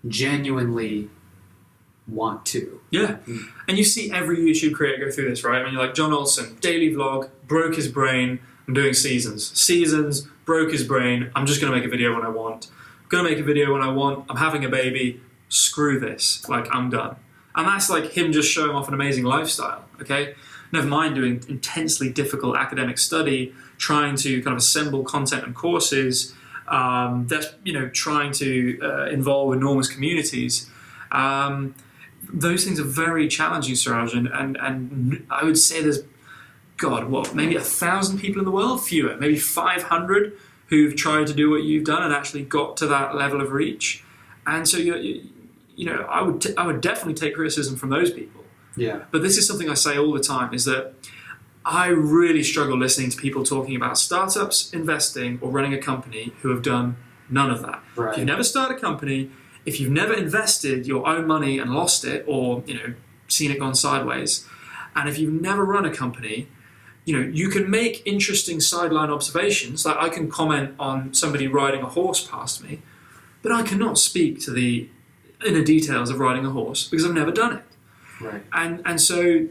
genuinely want to. Yeah. And you see every YouTube creator go through this, right? I mean, you're like John Olsen, daily vlog, broke his brain, I'm doing seasons. Seasons, broke his brain, I'm just going to make a video when I want. I'm going to make a video when I want, I'm having a baby, screw this, like, I'm done. And that's like him just showing off an amazing lifestyle, okay? Never mind doing intensely difficult academic study, trying to kind of assemble content and courses, that's, trying to involve enormous communities. Those things are very challenging, Siraj, and I would say there's, maybe 1,000 people in the world? Fewer, maybe 500 who've tried to do what you've done and actually got to that level of reach. And so, I would definitely take criticism from those people. Yeah. But this is something I say all the time, is that I really struggle listening to people talking about startups, investing, or running a company who have done none of that. Right. If you've never started a company, if you've never invested your own money and lost it, or seen it gone sideways, and if you've never run a company, you can make interesting sideline observations. Like, I can comment on somebody riding a horse past me, but I cannot speak to the inner details of riding a horse because I've never done it. Right. And so, and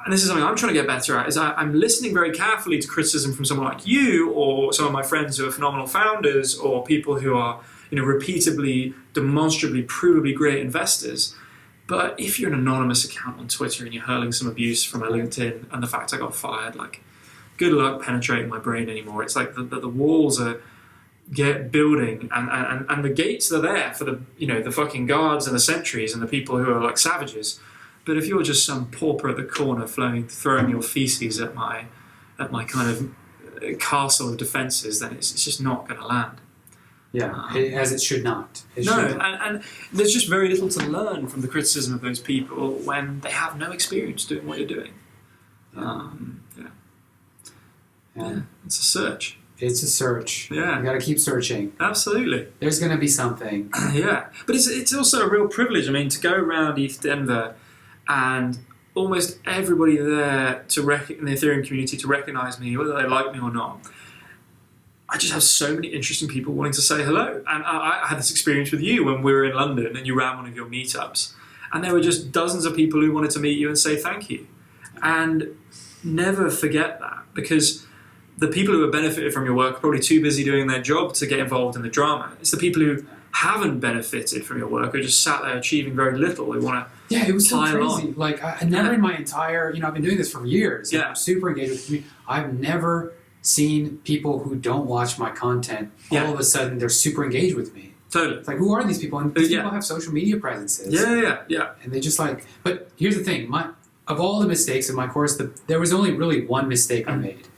this is something I'm trying to get better at, is I'm listening very carefully to criticism from someone like you, or some of my friends who are phenomenal founders, or people who are, repeatably, demonstrably, provably great investors. But if you're an anonymous account on Twitter and you're hurling some abuse from a LinkedIn and the fact I got fired, like, good luck penetrating my brain anymore. It's like the walls are building, and the gates are there for the fucking guards and the sentries and the people who are like savages. But if you're just some pauper at the corner throwing your feces at my kind of castle of defences, then it's just not going to land. Yeah, as it should not. And there's just very little to learn from the criticism of those people when they have no experience doing what you're doing. Yeah, it's a search. It's a search. Yeah. You got to keep searching. Absolutely. There's going to be something. Yeah. But it's also a real privilege. I mean, to go around East Denver and almost everybody there in the Ethereum community to recognize me, whether they like me or not. I just have so many interesting people wanting to say hello. And I had this experience with you when we were in London and you ran one of your meetups. And there were just dozens of people who wanted to meet you and say thank you. And never forget that, because the people who have benefited from your work are probably too busy doing their job to get involved in the drama. It's the people who haven't benefited from your work, who just sat there achieving very little. They want to it was so crazy. On. Like, I never in my entire, I've been doing this for years. Yeah. I'm super engaged with the community. I've never seen people who don't watch my content, all of a sudden they're super engaged with me. Totally. It's like, who are these people? And these people have social media presences. Yeah. And they just but here's the thing. Of all the mistakes in my course, there was only really one mistake I made.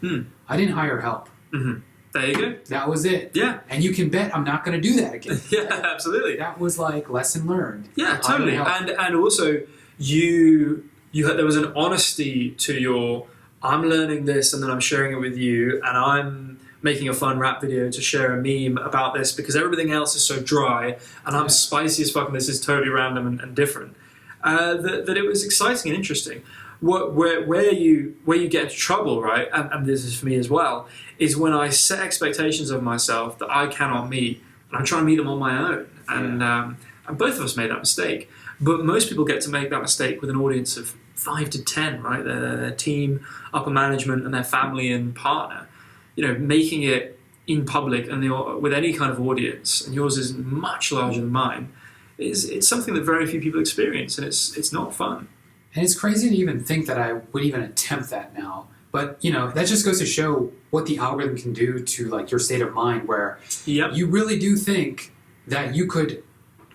I didn't hire help. Mm-hmm. There you go. That was it. Yeah. And you can bet I'm not going to do that again. Yeah, absolutely. That was lesson learned. Yeah, totally. And also, there was an honesty to your, I'm learning this and then I'm sharing it with you, and I'm making a fun rap video to share a meme about this because everything else is so dry and I'm spicy as fuck and this is totally random and different. That it was exciting and interesting. Where you get into trouble, right, and this is for me as well, is when I set expectations of myself that I cannot meet, and I'm trying to meet them on my own. And both of us made that mistake. But most people get to make that mistake with an audience of 5 to 10, right? Their team, upper management, and their family and partner. Making it in public and with any kind of audience, and yours is much larger than mine, it's something that very few people experience, and it's not fun. And it's crazy to even think that I would even attempt that now. But, that just goes to show what the algorithm can do to, your state of mind, where you really do think that you could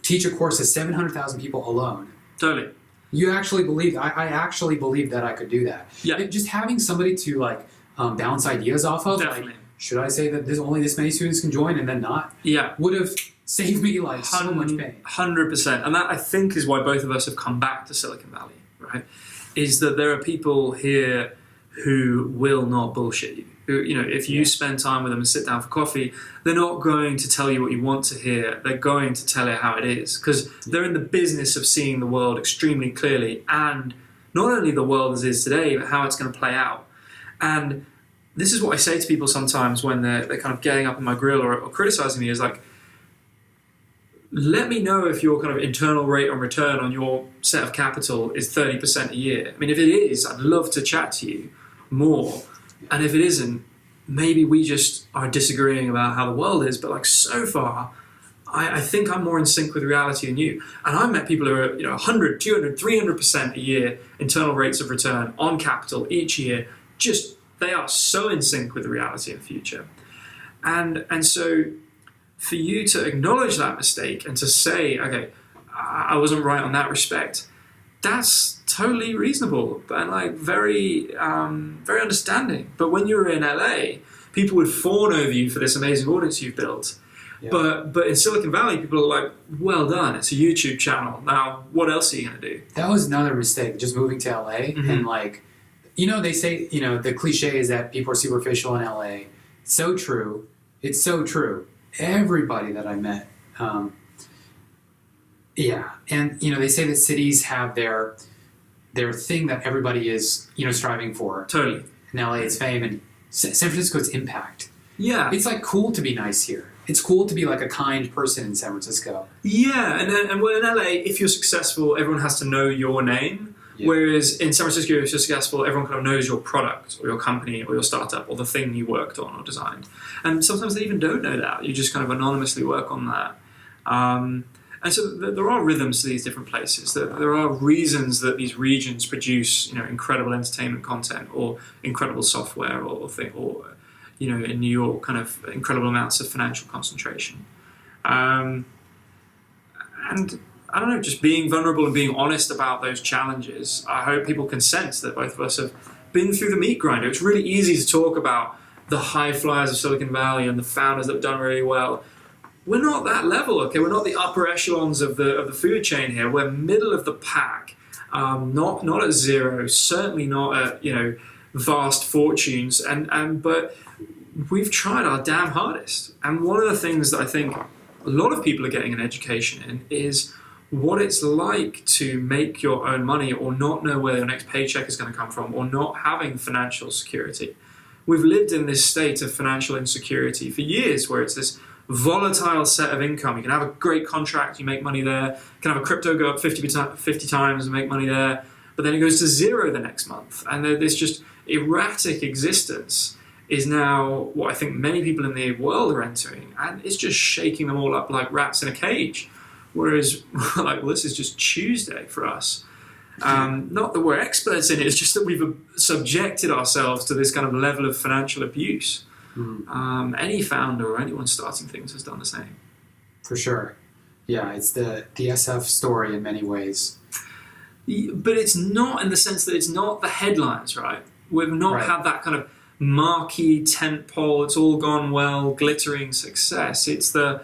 teach a course to 700,000 people alone. Totally. You actually believe, I actually believe that I could do that. Yeah. Just having somebody to, bounce ideas off of, Definitely. Should I say that there's only this many students can join and then not? Yeah. Would have saved me, so much pain. 100%. And that, I think, is why both of us have come back to Silicon Valley. Right, is that there are people here who will not bullshit you. Who, if you spend time with them and sit down for coffee, they're not going to tell you what you want to hear. They're going to tell you how it is, because they're in the business of seeing the world extremely clearly, and not only the world as it is today, but how it's going to play out. And this is what I say to people sometimes when they're kind of getting up in my grill or criticizing me, is let me know if your kind of internal rate of return on your set of capital is 30% a year. I mean, if it is, I'd love to chat to you more. And if it isn't, maybe we just are disagreeing about how the world is. But so far, I think I'm more in sync with reality than you. And I've met people who are 100, 200, 300% a year internal rates of return on capital each year. Just, they are so in sync with the reality of the future. And so, for you to acknowledge that mistake and to say, okay, I wasn't right on that respect, that's totally reasonable and very, very understanding. But when you were in LA, people would fawn over you for this amazing audience you've built. Yeah. But in Silicon Valley, people are well done, it's a YouTube channel. Now, what else are you going to do? That was another mistake, just moving to LA. Mm-hmm. And they say, the cliche is that people are superficial in LA. So true. It's so true. Everybody that I met, and they say that cities have their thing that everybody is striving for. Totally. In LA, it's fame, and San Francisco, it's impact. Yeah, it's cool to be nice here. It's cool to be a kind person in San Francisco. Yeah, and in LA, if you're successful, everyone has to know your name. Yeah. Whereas in San Francisco, if you're successful, everyone kind of knows your product or your company or your startup or the thing you worked on or designed. And sometimes they even don't know that. You just kind of anonymously work on that. And so there are rhythms to these different places. There are reasons that these regions produce, incredible entertainment content or incredible software or in New York, kind of incredible amounts of financial concentration. And I don't know, just being vulnerable and being honest about those challenges. I hope people can sense that both of us have been through the meat grinder. It's really easy to talk about the high flyers of Silicon Valley and the founders that have done really well. we're not that level, okay? We're not the upper echelons of the food chain here. We're middle of the pack, not at zero, certainly not at, you know, vast fortunes, but we've tried our damn hardest. And one of the things that I think a lot of people are getting an education in is what it's like to make your own money or not know where your next paycheck is going to come from or not having financial security. We've lived in this state of financial insecurity for years where it's this volatile set of income. You can have a great contract, you make money there. You can have a crypto go up 50 times and make money there, but then it goes to zero the next month. And this just erratic existence is now what I think many people in the world are entering, and it's just shaking them all up like rats in a cage. Whereas, like, well, this is just Tuesday for us. Not that we're experts in it, it's just that we've subjected ourselves to this kind of level of financial abuse. Any founder or anyone starting things has done the same. For sure. Yeah, it's the SF story in many ways. But it's not in the sense that it's not the headlines, right? We've not had that kind of marquee tentpole, it's all gone well, glittering success. It's the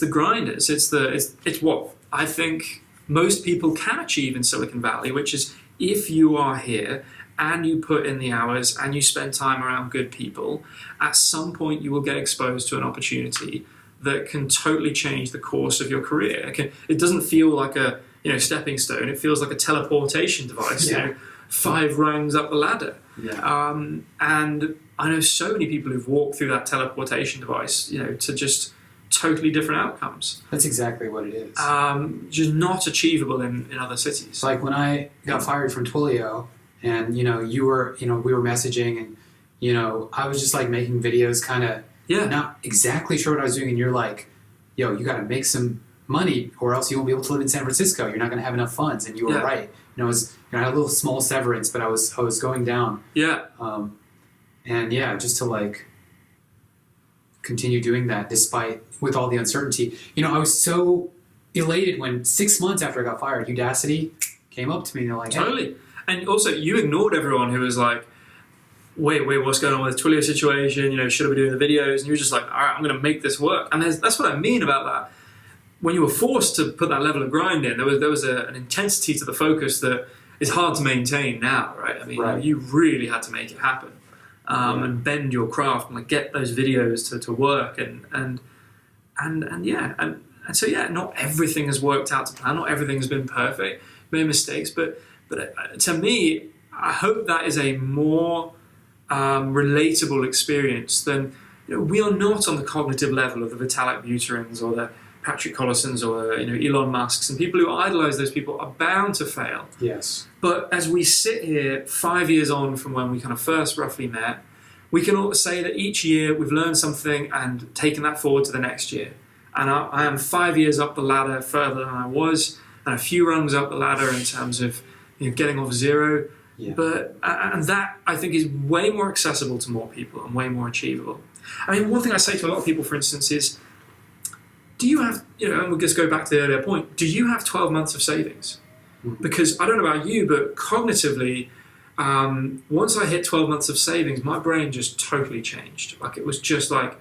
grinders. It's what I think most people can achieve in Silicon Valley, which is if you are here and you put in the hours and you spend time around good people, at some point you will get exposed to an opportunity that can totally change the course of your career. It doesn't feel like a stepping stone. It feels like a teleportation device. Yeah. 5 rungs up the ladder. Yeah. And I know so many people who've walked through that teleportation device, to just totally different outcomes. That's exactly what it is. Just not achievable in other cities. It's like when I got fired from Twilio, and we were messaging, and I was just like making videos, kind of not exactly sure what I was doing, and you're like, yo, you got to make some money, or else you won't be able to live in San Francisco. You're not going to have enough funds, and you were right. I had a little small severance, but I was going down. Yeah. Just to like continue doing that with all the uncertainty. I was so elated when 6 months after I got fired, Udacity came up to me and they're like, hey. Totally. And also you ignored everyone who was like, wait, what's going on with the Twilio situation? Should I be doing the videos? And you were just like, all right, I'm going to make this work. And that's what I mean about that. When you were forced to put that level of grind in, there was an intensity to the focus that is hard to maintain now, right? I mean, you really had to make it happen. And bend your craft and like get those videos to work and so not everything has worked out to plan, not everything has been perfect, made mistakes, but to me, I hope that is a more relatable experience than we are not on the cognitive level of the Vitalik Buterins or the Patrick Collisons or Elon Musks, and people who idolize those people are bound to fail. Yes. But as we sit here 5 years on from when we kind of first roughly met, we can all say that each year we've learned something and taken that forward to the next year. And I am 5 years up the ladder further than I was, and a few rungs up the ladder in terms of getting off zero. Yeah. But and that I think is way more accessible to more people and way more achievable. I mean, one thing I say to a lot of people, for instance, is, do you have, and we'll just go back to the earlier point, do you have 12 months of savings? Mm-hmm. Because I don't know about you, but cognitively, once I hit 12 months of savings, my brain just totally changed. Like, it was just like,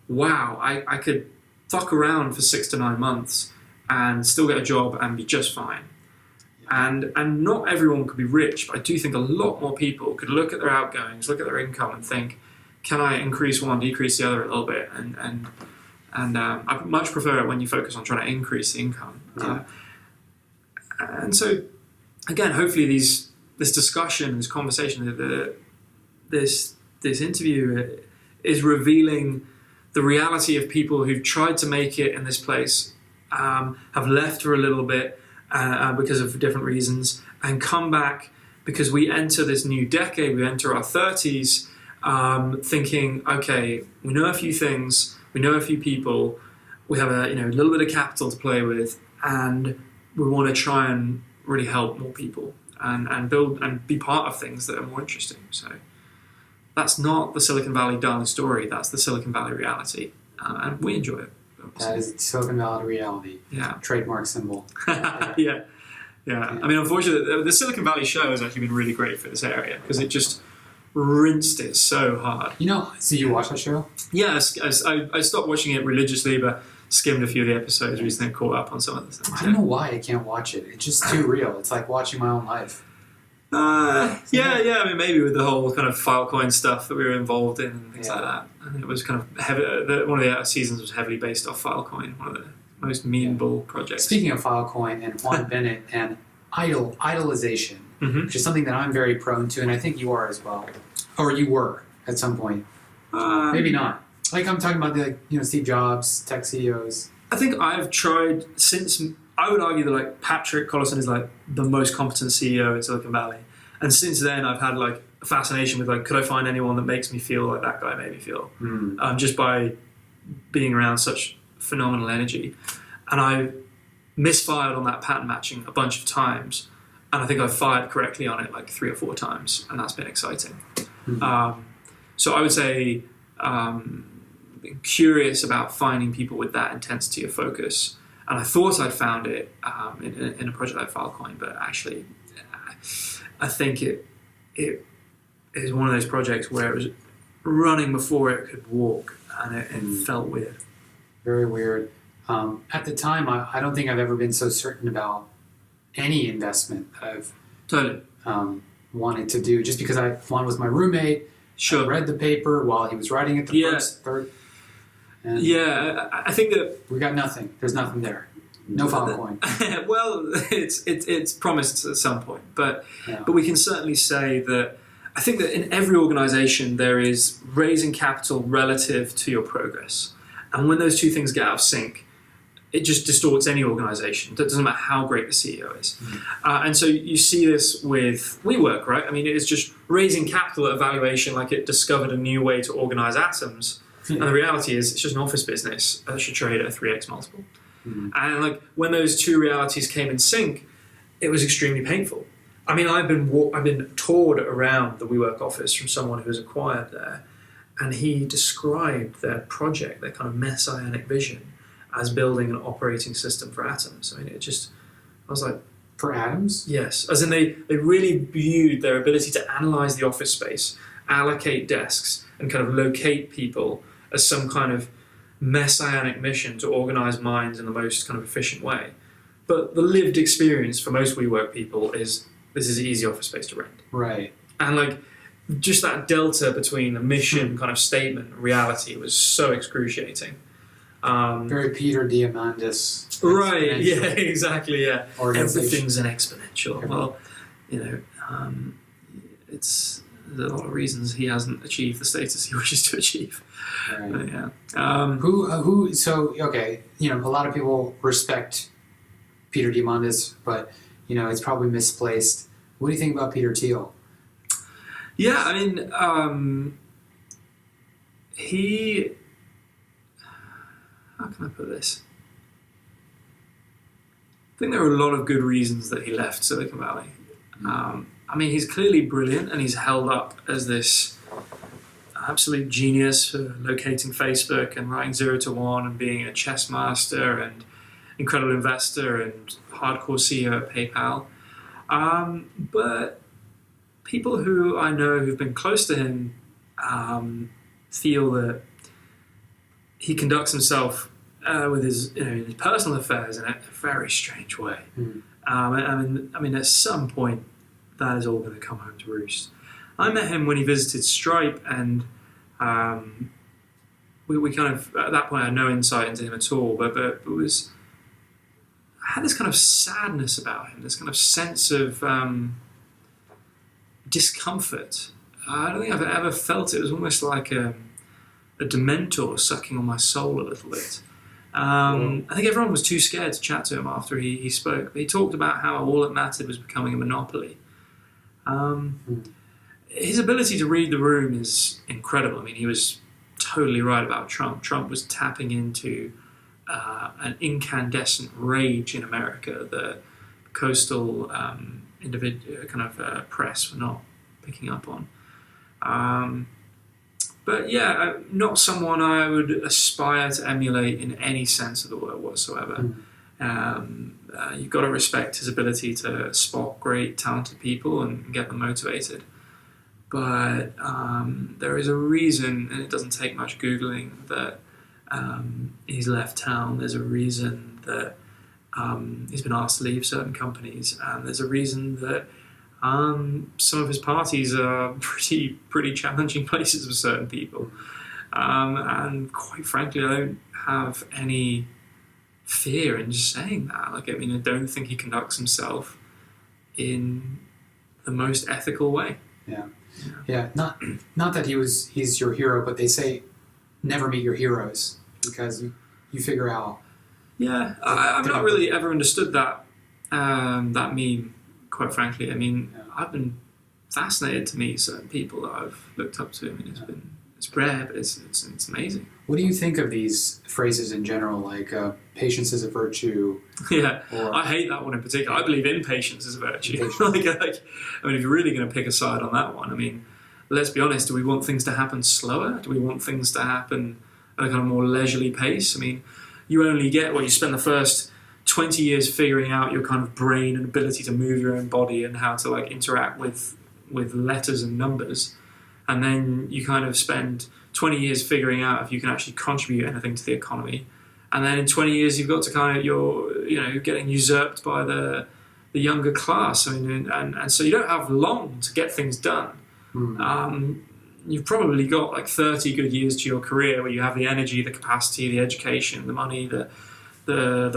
wow, I could fuck around for 6 to 9 months and still get a job and be just fine. And not everyone could be rich, but I do think a lot more people could look at their outgoings, look at their income and think, can I increase one, decrease the other a little bit? And I much prefer it when you focus on trying to increase the income. Yeah. And so, again, hopefully this discussion, this conversation, this interview is revealing the reality of people who've tried to make it in this place, have left for a little bit because of different reasons, and come back because we enter this new decade, we enter our 30s, thinking, okay, we know a few things, we know a few people, we have a little bit of capital to play with, and we want to try and really help more people and build and be part of things that are more interesting. So that's not the Silicon Valley darling story, that's the Silicon Valley reality, and we enjoy it. That is Silicon Valley reality. Yeah. Trademark symbol. Yeah. I mean, unfortunately, the Silicon Valley show has actually been really great for this area because it just rinsed it so hard. So you watch that show? Yeah, I stopped watching it religiously, but skimmed a few of the episodes recently and caught up on some of the things. I don't know why I can't watch it. It's just too real. It's like watching my own life. Yeah. I mean, maybe with the whole kind of Filecoin stuff that we were involved in and things like that. And it was kind of heavy. One of the seasons was heavily based off Filecoin, one of the most memeable projects. Speaking of Filecoin and Juan Bennett and idolization, which is something that I'm very prone to, and I think you are as well, or you were at some point. Maybe not. Like I'm talking about the Steve Jobs, tech CEOs. I think I've tried since. I would argue that like Patrick Collison is like the most competent CEO in Silicon Valley, and since then I've had like a fascination with like, could I find anyone that makes me feel like that guy made me feel, just by being around such phenomenal energy. And I misfired on that pattern matching a bunch of times, and I think I've fired correctly on it like 3 or 4 times, and that's been exciting. So I would say being curious about finding people with that intensity of focus. And I thought I'd found it in a project like Filecoin, but actually I think it is one of those projects where it was running before it could walk, and it felt weird. Very weird. At the time, I don't think I've ever been so certain about any investment that I've totally wanted to do, just because Juan was my roommate. Sure. I read the paper while he was writing it third. And I think that we got nothing. There's nothing there. No Filecoin. Well, it's promised at some point, but we can certainly say that I think that in every organization there is raising capital relative to your progress, and when those two things get out of sync, it just distorts any organization. It doesn't matter how great the CEO is. And so you see this with WeWork, right? I mean, it's just raising capital at a valuation like it discovered a new way to organize atoms. And the reality is it's just an office business that should trade at a 3x multiple. And like when those two realities came in sync, it was extremely painful. I mean, I've been toured around the WeWork office from someone who was acquired there, and he described their project, their kind of messianic vision, as building an operating system for atoms. I mean, I was like... For atoms? Yes. As in they really viewed their ability to analyze the office space, allocate desks, and kind of locate people as some kind of messianic mission to organize minds in the most kind of efficient way. But the lived experience for most WeWork people is this is an easy office space to rent. Right. And like just that delta between the mission kind of statement and reality was so excruciating. Very Peter Diamandis. Right, yeah, exactly, yeah. Everything's an exponential. Well, there's a lot of reasons he hasn't achieved the status he wishes to achieve. Right. But, yeah. A lot of people respect Peter Diamandis, but, it's probably misplaced. What do you think about Peter Thiel? Yeah, I mean, he... How can I put this? I think there are a lot of good reasons that he left Silicon Valley. I mean, he's clearly brilliant, and he's held up as this absolute genius for locating Facebook and writing 0 to 1 and being a chess master and incredible investor and hardcore CEO at PayPal. But people who I know who've been close to him feel that he conducts himself with his personal affairs in a very strange way. I mean, at some point, that is all going to come home to roost. I met him when he visited Stripe, and we kind of, at that point, I had no insight into him at all, but I had this kind of sadness about him, this kind of sense of discomfort. I don't think I've ever felt it. It was almost like a dementor sucking on my soul a little bit. I think everyone was too scared to chat to him after he spoke. But he talked about how all that mattered was becoming a monopoly. His ability to read the room is incredible. I mean, he was totally right about Trump. Trump was tapping into an incandescent rage in America that coastal press were not picking up on. But yeah, not someone I would aspire to emulate in any sense of the word whatsoever. You've got to respect his ability to spot great, talented people and get them motivated. But there is a reason, and it doesn't take much Googling, that he's left town. There's a reason that he's been asked to leave certain companies, and there's a reason that some of his parties are pretty challenging places for certain people. And quite frankly, I don't have any fear in just saying that. Like, I mean, I don't think he conducts himself in the most ethical way. Yeah. Not that he's your hero, but they say never meet your heroes, because you figure out. Yeah, I've not really ever understood that meme, quite frankly. I mean, I've been fascinated to meet certain people that I've looked up to. I mean, it's rare, but it's amazing. What do you think of these phrases in general, like patience is a virtue? Yeah, I hate that one in particular. I believe impatience is a virtue. like, I mean, if you're really going to pick a side on that one, I mean, let's be honest, do we want things to happen slower? Do we want things to happen at a kind of more leisurely pace? I mean, you only get, you spend the first 20 years figuring out your kind of brain and ability to move your own body and how to like interact with letters and numbers. And then you kind of spend 20 years figuring out if you can actually contribute anything to the economy. And then in 20 years, you've got to kind of, you're getting usurped by the younger class. I mean, and so you don't have long to get things done. You've probably got like 30 good years to your career where you have the energy, the capacity, the education, the money, the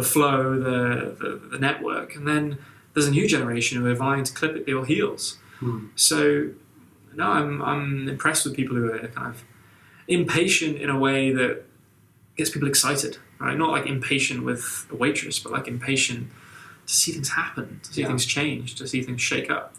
flow, the network. And then there's a new generation who are vying to clip at your heels. So, no, I'm impressed with people who are kind of impatient in a way that gets people excited, right? Not like impatient with a waitress, but like impatient to see things happen, to see things change, to see things shake up.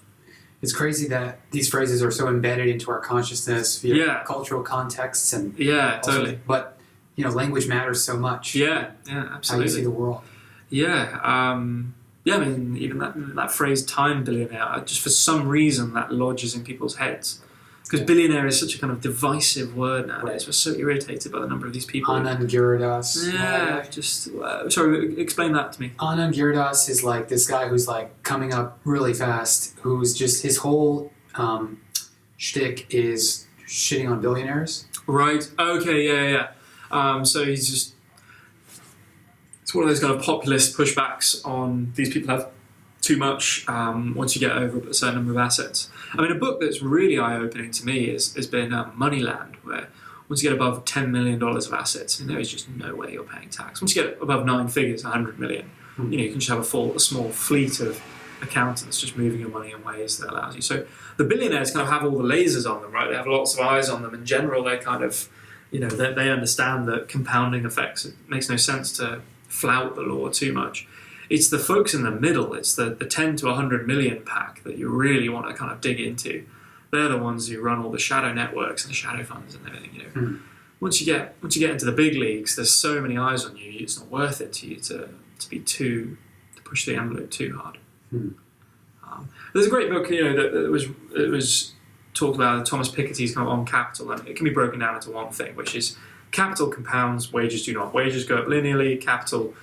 It's crazy that these phrases are so embedded into our consciousness via cultural contexts and totally. But language matters so much. Yeah, absolutely. How you see the world. Yeah, I mean, even that phrase "time billionaire," just for some reason that lodges in people's heads. Because billionaire is such a kind of divisive word nowadays. We're so irritated by the number of these people. Anand Giridhas. Sorry, explain that to me. Anand Giridhas is like this guy who's like coming up really fast, who's just, his whole shtick is shitting on billionaires. Right, okay, yeah. So he's just, it's one of those kind of populist pushbacks on these people have too much once you get over a certain number of assets. I mean, a book that's really eye-opening to me has been Moneyland, where once you get above $10 million of assets, there is just no way you're paying tax. Once you get above 9 figures, 100 million, you can just have a small fleet of accountants just moving your money in ways that allows you. So the billionaires kind of have all the lasers on them, right? They have lots of eyes on them. In general, they're kind of, they understand that compounding effects. It makes no sense to flout the law too much. It's the folks in the middle, it's the 10 to 100 million pack that you really want to kind of dig into. They're the ones who run all the shadow networks and the shadow funds and everything. Once you get into the big leagues, there's so many eyes on you. It's not worth it to you to push the envelope too hard. There's a great book, that was talked about, Thomas Piketty's kind of on capital, and it can be broken down into one thing, which is capital compounds, wages do not. Wages go up linearly, capital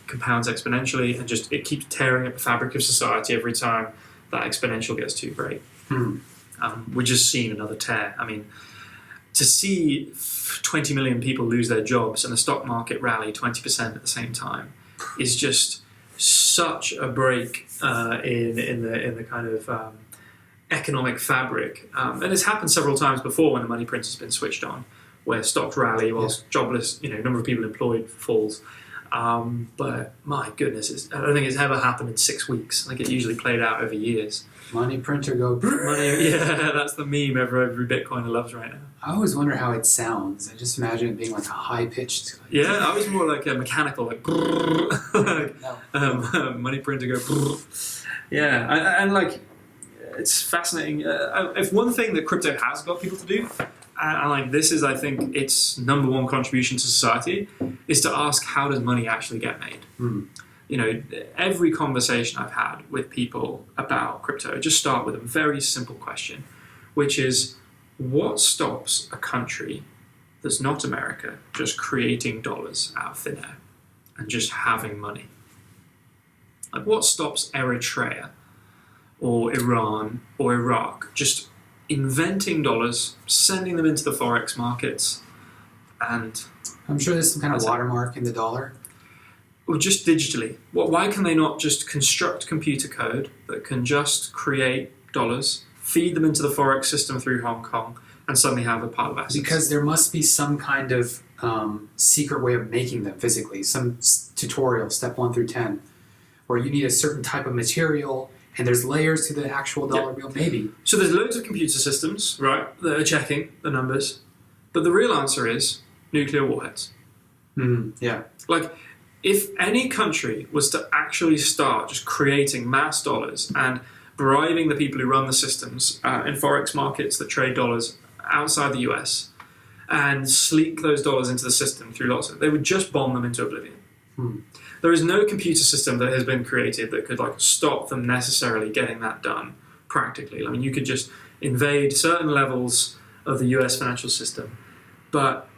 compounds exponentially, and just it keeps tearing up the fabric of society every time that exponential gets too great. We're just seeing another tear. I mean, to see 20 million people lose their jobs and the stock market rally 20% at the same time is just such a break in the kind of economic fabric. And it's happened several times before when the money print has been switched on, where stocks rally whilst jobless, number of people employed falls. But my goodness, I don't think it's ever happened in 6 weeks. Like, it usually played out over years. Money printer go. Money, that's the meme every Bitcoiner loves right now. I always wonder how it sounds. I just imagine it being like a high pitched. I was more like a mechanical, like money printer go. And like, it's fascinating. If one thing that crypto has got people to do, and like this is, I think, its number one contribution to society, is to ask, how does money actually get made? Every conversation I've had with people about crypto just start with a very simple question, which is, what stops a country that's not America just creating dollars out of thin air and just having money? Like, what stops Eritrea or Iran or Iraq just inventing dollars, sending them into the forex markets, and I'm sure there's some kind of watermark in the dollar. Or just digitally. Why can they not just construct computer code that can just create dollars, feed them into the Forex system through Hong Kong, and suddenly have a pile of assets? Because there must be some kind of secret way of making them physically, some tutorial, step 1 through 10, where you need a certain type of material, and there's layers to the actual dollar bill, maybe. So there's loads of computer systems, right, that are checking the numbers, but the real answer is nuclear warheads. Yeah. Like, if any country was to actually start just creating mass dollars and bribing the people who run the systems in Forex markets that trade dollars outside the US and sleek those dollars into the system through lots of, they would just bomb them into oblivion. There is no computer system that has been created that could like stop them necessarily getting that done practically. I mean, you could just invade certain levels of the US financial system, but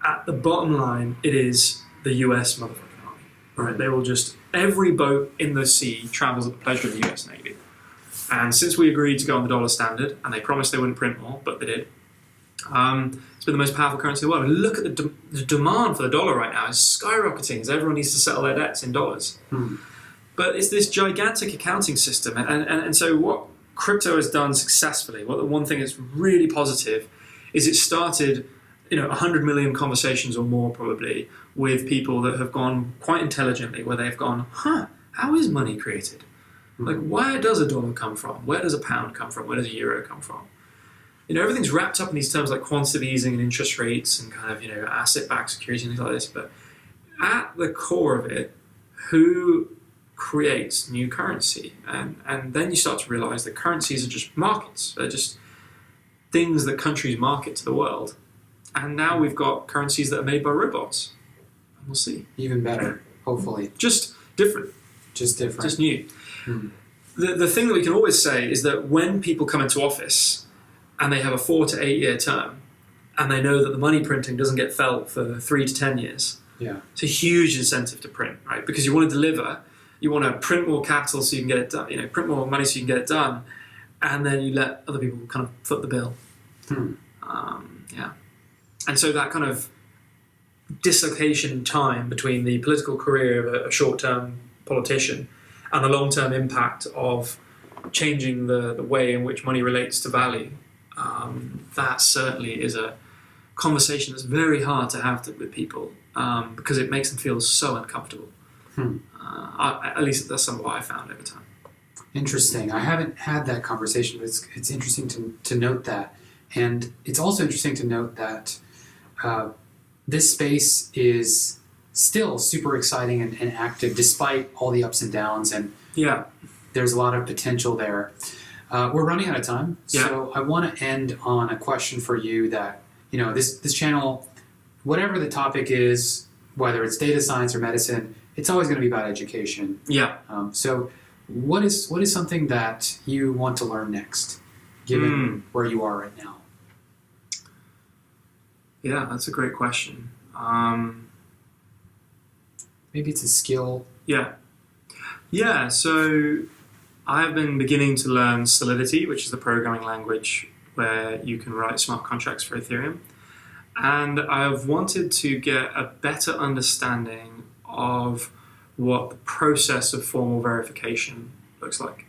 at the bottom line, it is the US motherfucking army, right? They will just, every boat in the sea travels at the pleasure of the US Navy. And since we agreed to go on the dollar standard, and they promised they wouldn't print more, but they did, it's been the most powerful currency in the world. And look at the demand for the dollar right now is skyrocketing as everyone needs to settle their debts in dollars. But it's this gigantic accounting system. And so what crypto has done successfully, the one thing that's really positive, is it started 100 million conversations or more probably with people that have gone quite intelligently, where they've gone, how is money created? Like, where does a dollar come from? Where does a pound come from? Where does a euro come from? Everything's wrapped up in these terms like quantitative easing and interest rates and kind of, asset-backed securities and things like this. But at the core of it, who creates new currency? And then you start to realize that currencies are just markets. They're just things that countries market to the world. And now we've got currencies that are made by robots. And we'll see. Even better, hopefully. Just different. Just different. Just new. The thing that we can always say is that when people come into office and they have a 4 to 8 year term and they know that the money printing doesn't get felt for 3 to 10 years, it's a huge incentive to print, right? Because you want to deliver, you want to print more capital so you can get it done, print more money so you can get it done, and then you let other people kind of foot the bill. And so that kind of dislocation in time between the political career of a short-term politician and the long-term impact of changing the way in which money relates to value, that certainly is a conversation that's very hard to have with people because it makes them feel so uncomfortable. At least that's some of what I found over time. Interesting. I haven't had that conversation, but it's interesting to note that. And it's also interesting to note that this space is still super exciting and active despite all the ups and downs, and there's a lot of potential there. We're running out of time, so I want to end on a question for you that, this channel, whatever the topic is, whether it's data science or medicine, it's always going to be about education. So what is something that you want to learn next, given where you are right now? Yeah, that's a great question. Maybe it's a skill. Yeah, so I've been beginning to learn Solidity, which is the programming language where you can write smart contracts for Ethereum. And I've wanted to get a better understanding of what the process of formal verification looks like.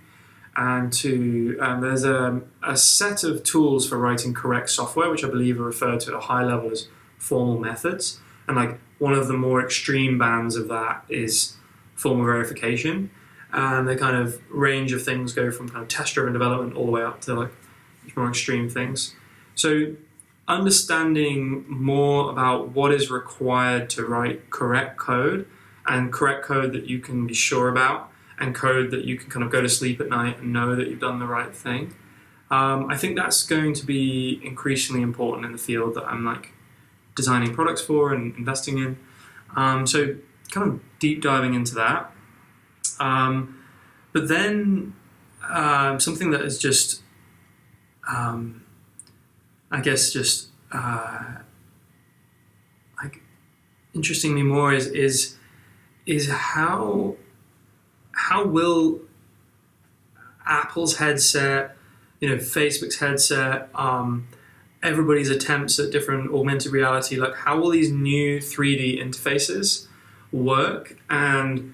And there's a set of tools for writing correct software, which I believe are referred to at a high level as formal methods. And like one of the more extreme bands of that is formal verification. And the kind of range of things go from kind of test-driven development all the way up to like more extreme things. So understanding more about what is required to write correct code, and correct code that you can be sure about, and code that you can kind of go to sleep at night and know that you've done the right thing. I think that's going to be increasingly important in the field that I'm like designing products for and investing in. So kind of deep diving into that. But then something that is just, I guess, just like interesting me more is how will Apple's headset, Facebook's headset, everybody's attempts at different augmented reality, like how will these new 3D interfaces work, and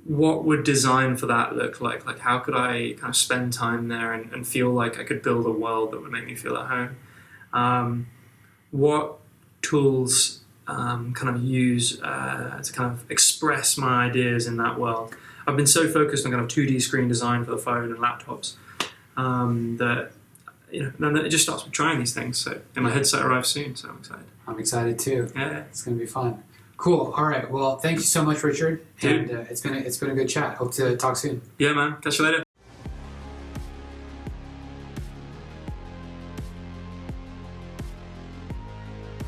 what would design for that look like? Like how could I kind of spend time there and feel like I could build a world that would make me feel at home? What tools kind of use to kind of express my ideas in that world? I've been so focused on kind of 2D screen design for the phone and laptops that then it just starts with trying these things. So and my headset arrives soon, so I'm excited. I'm excited too. Yeah, it's going to be fun. Cool. All right. Well, thank you so much, Richard. Dude. And it's been a good chat. Hope to talk soon. Yeah, man. Catch you later.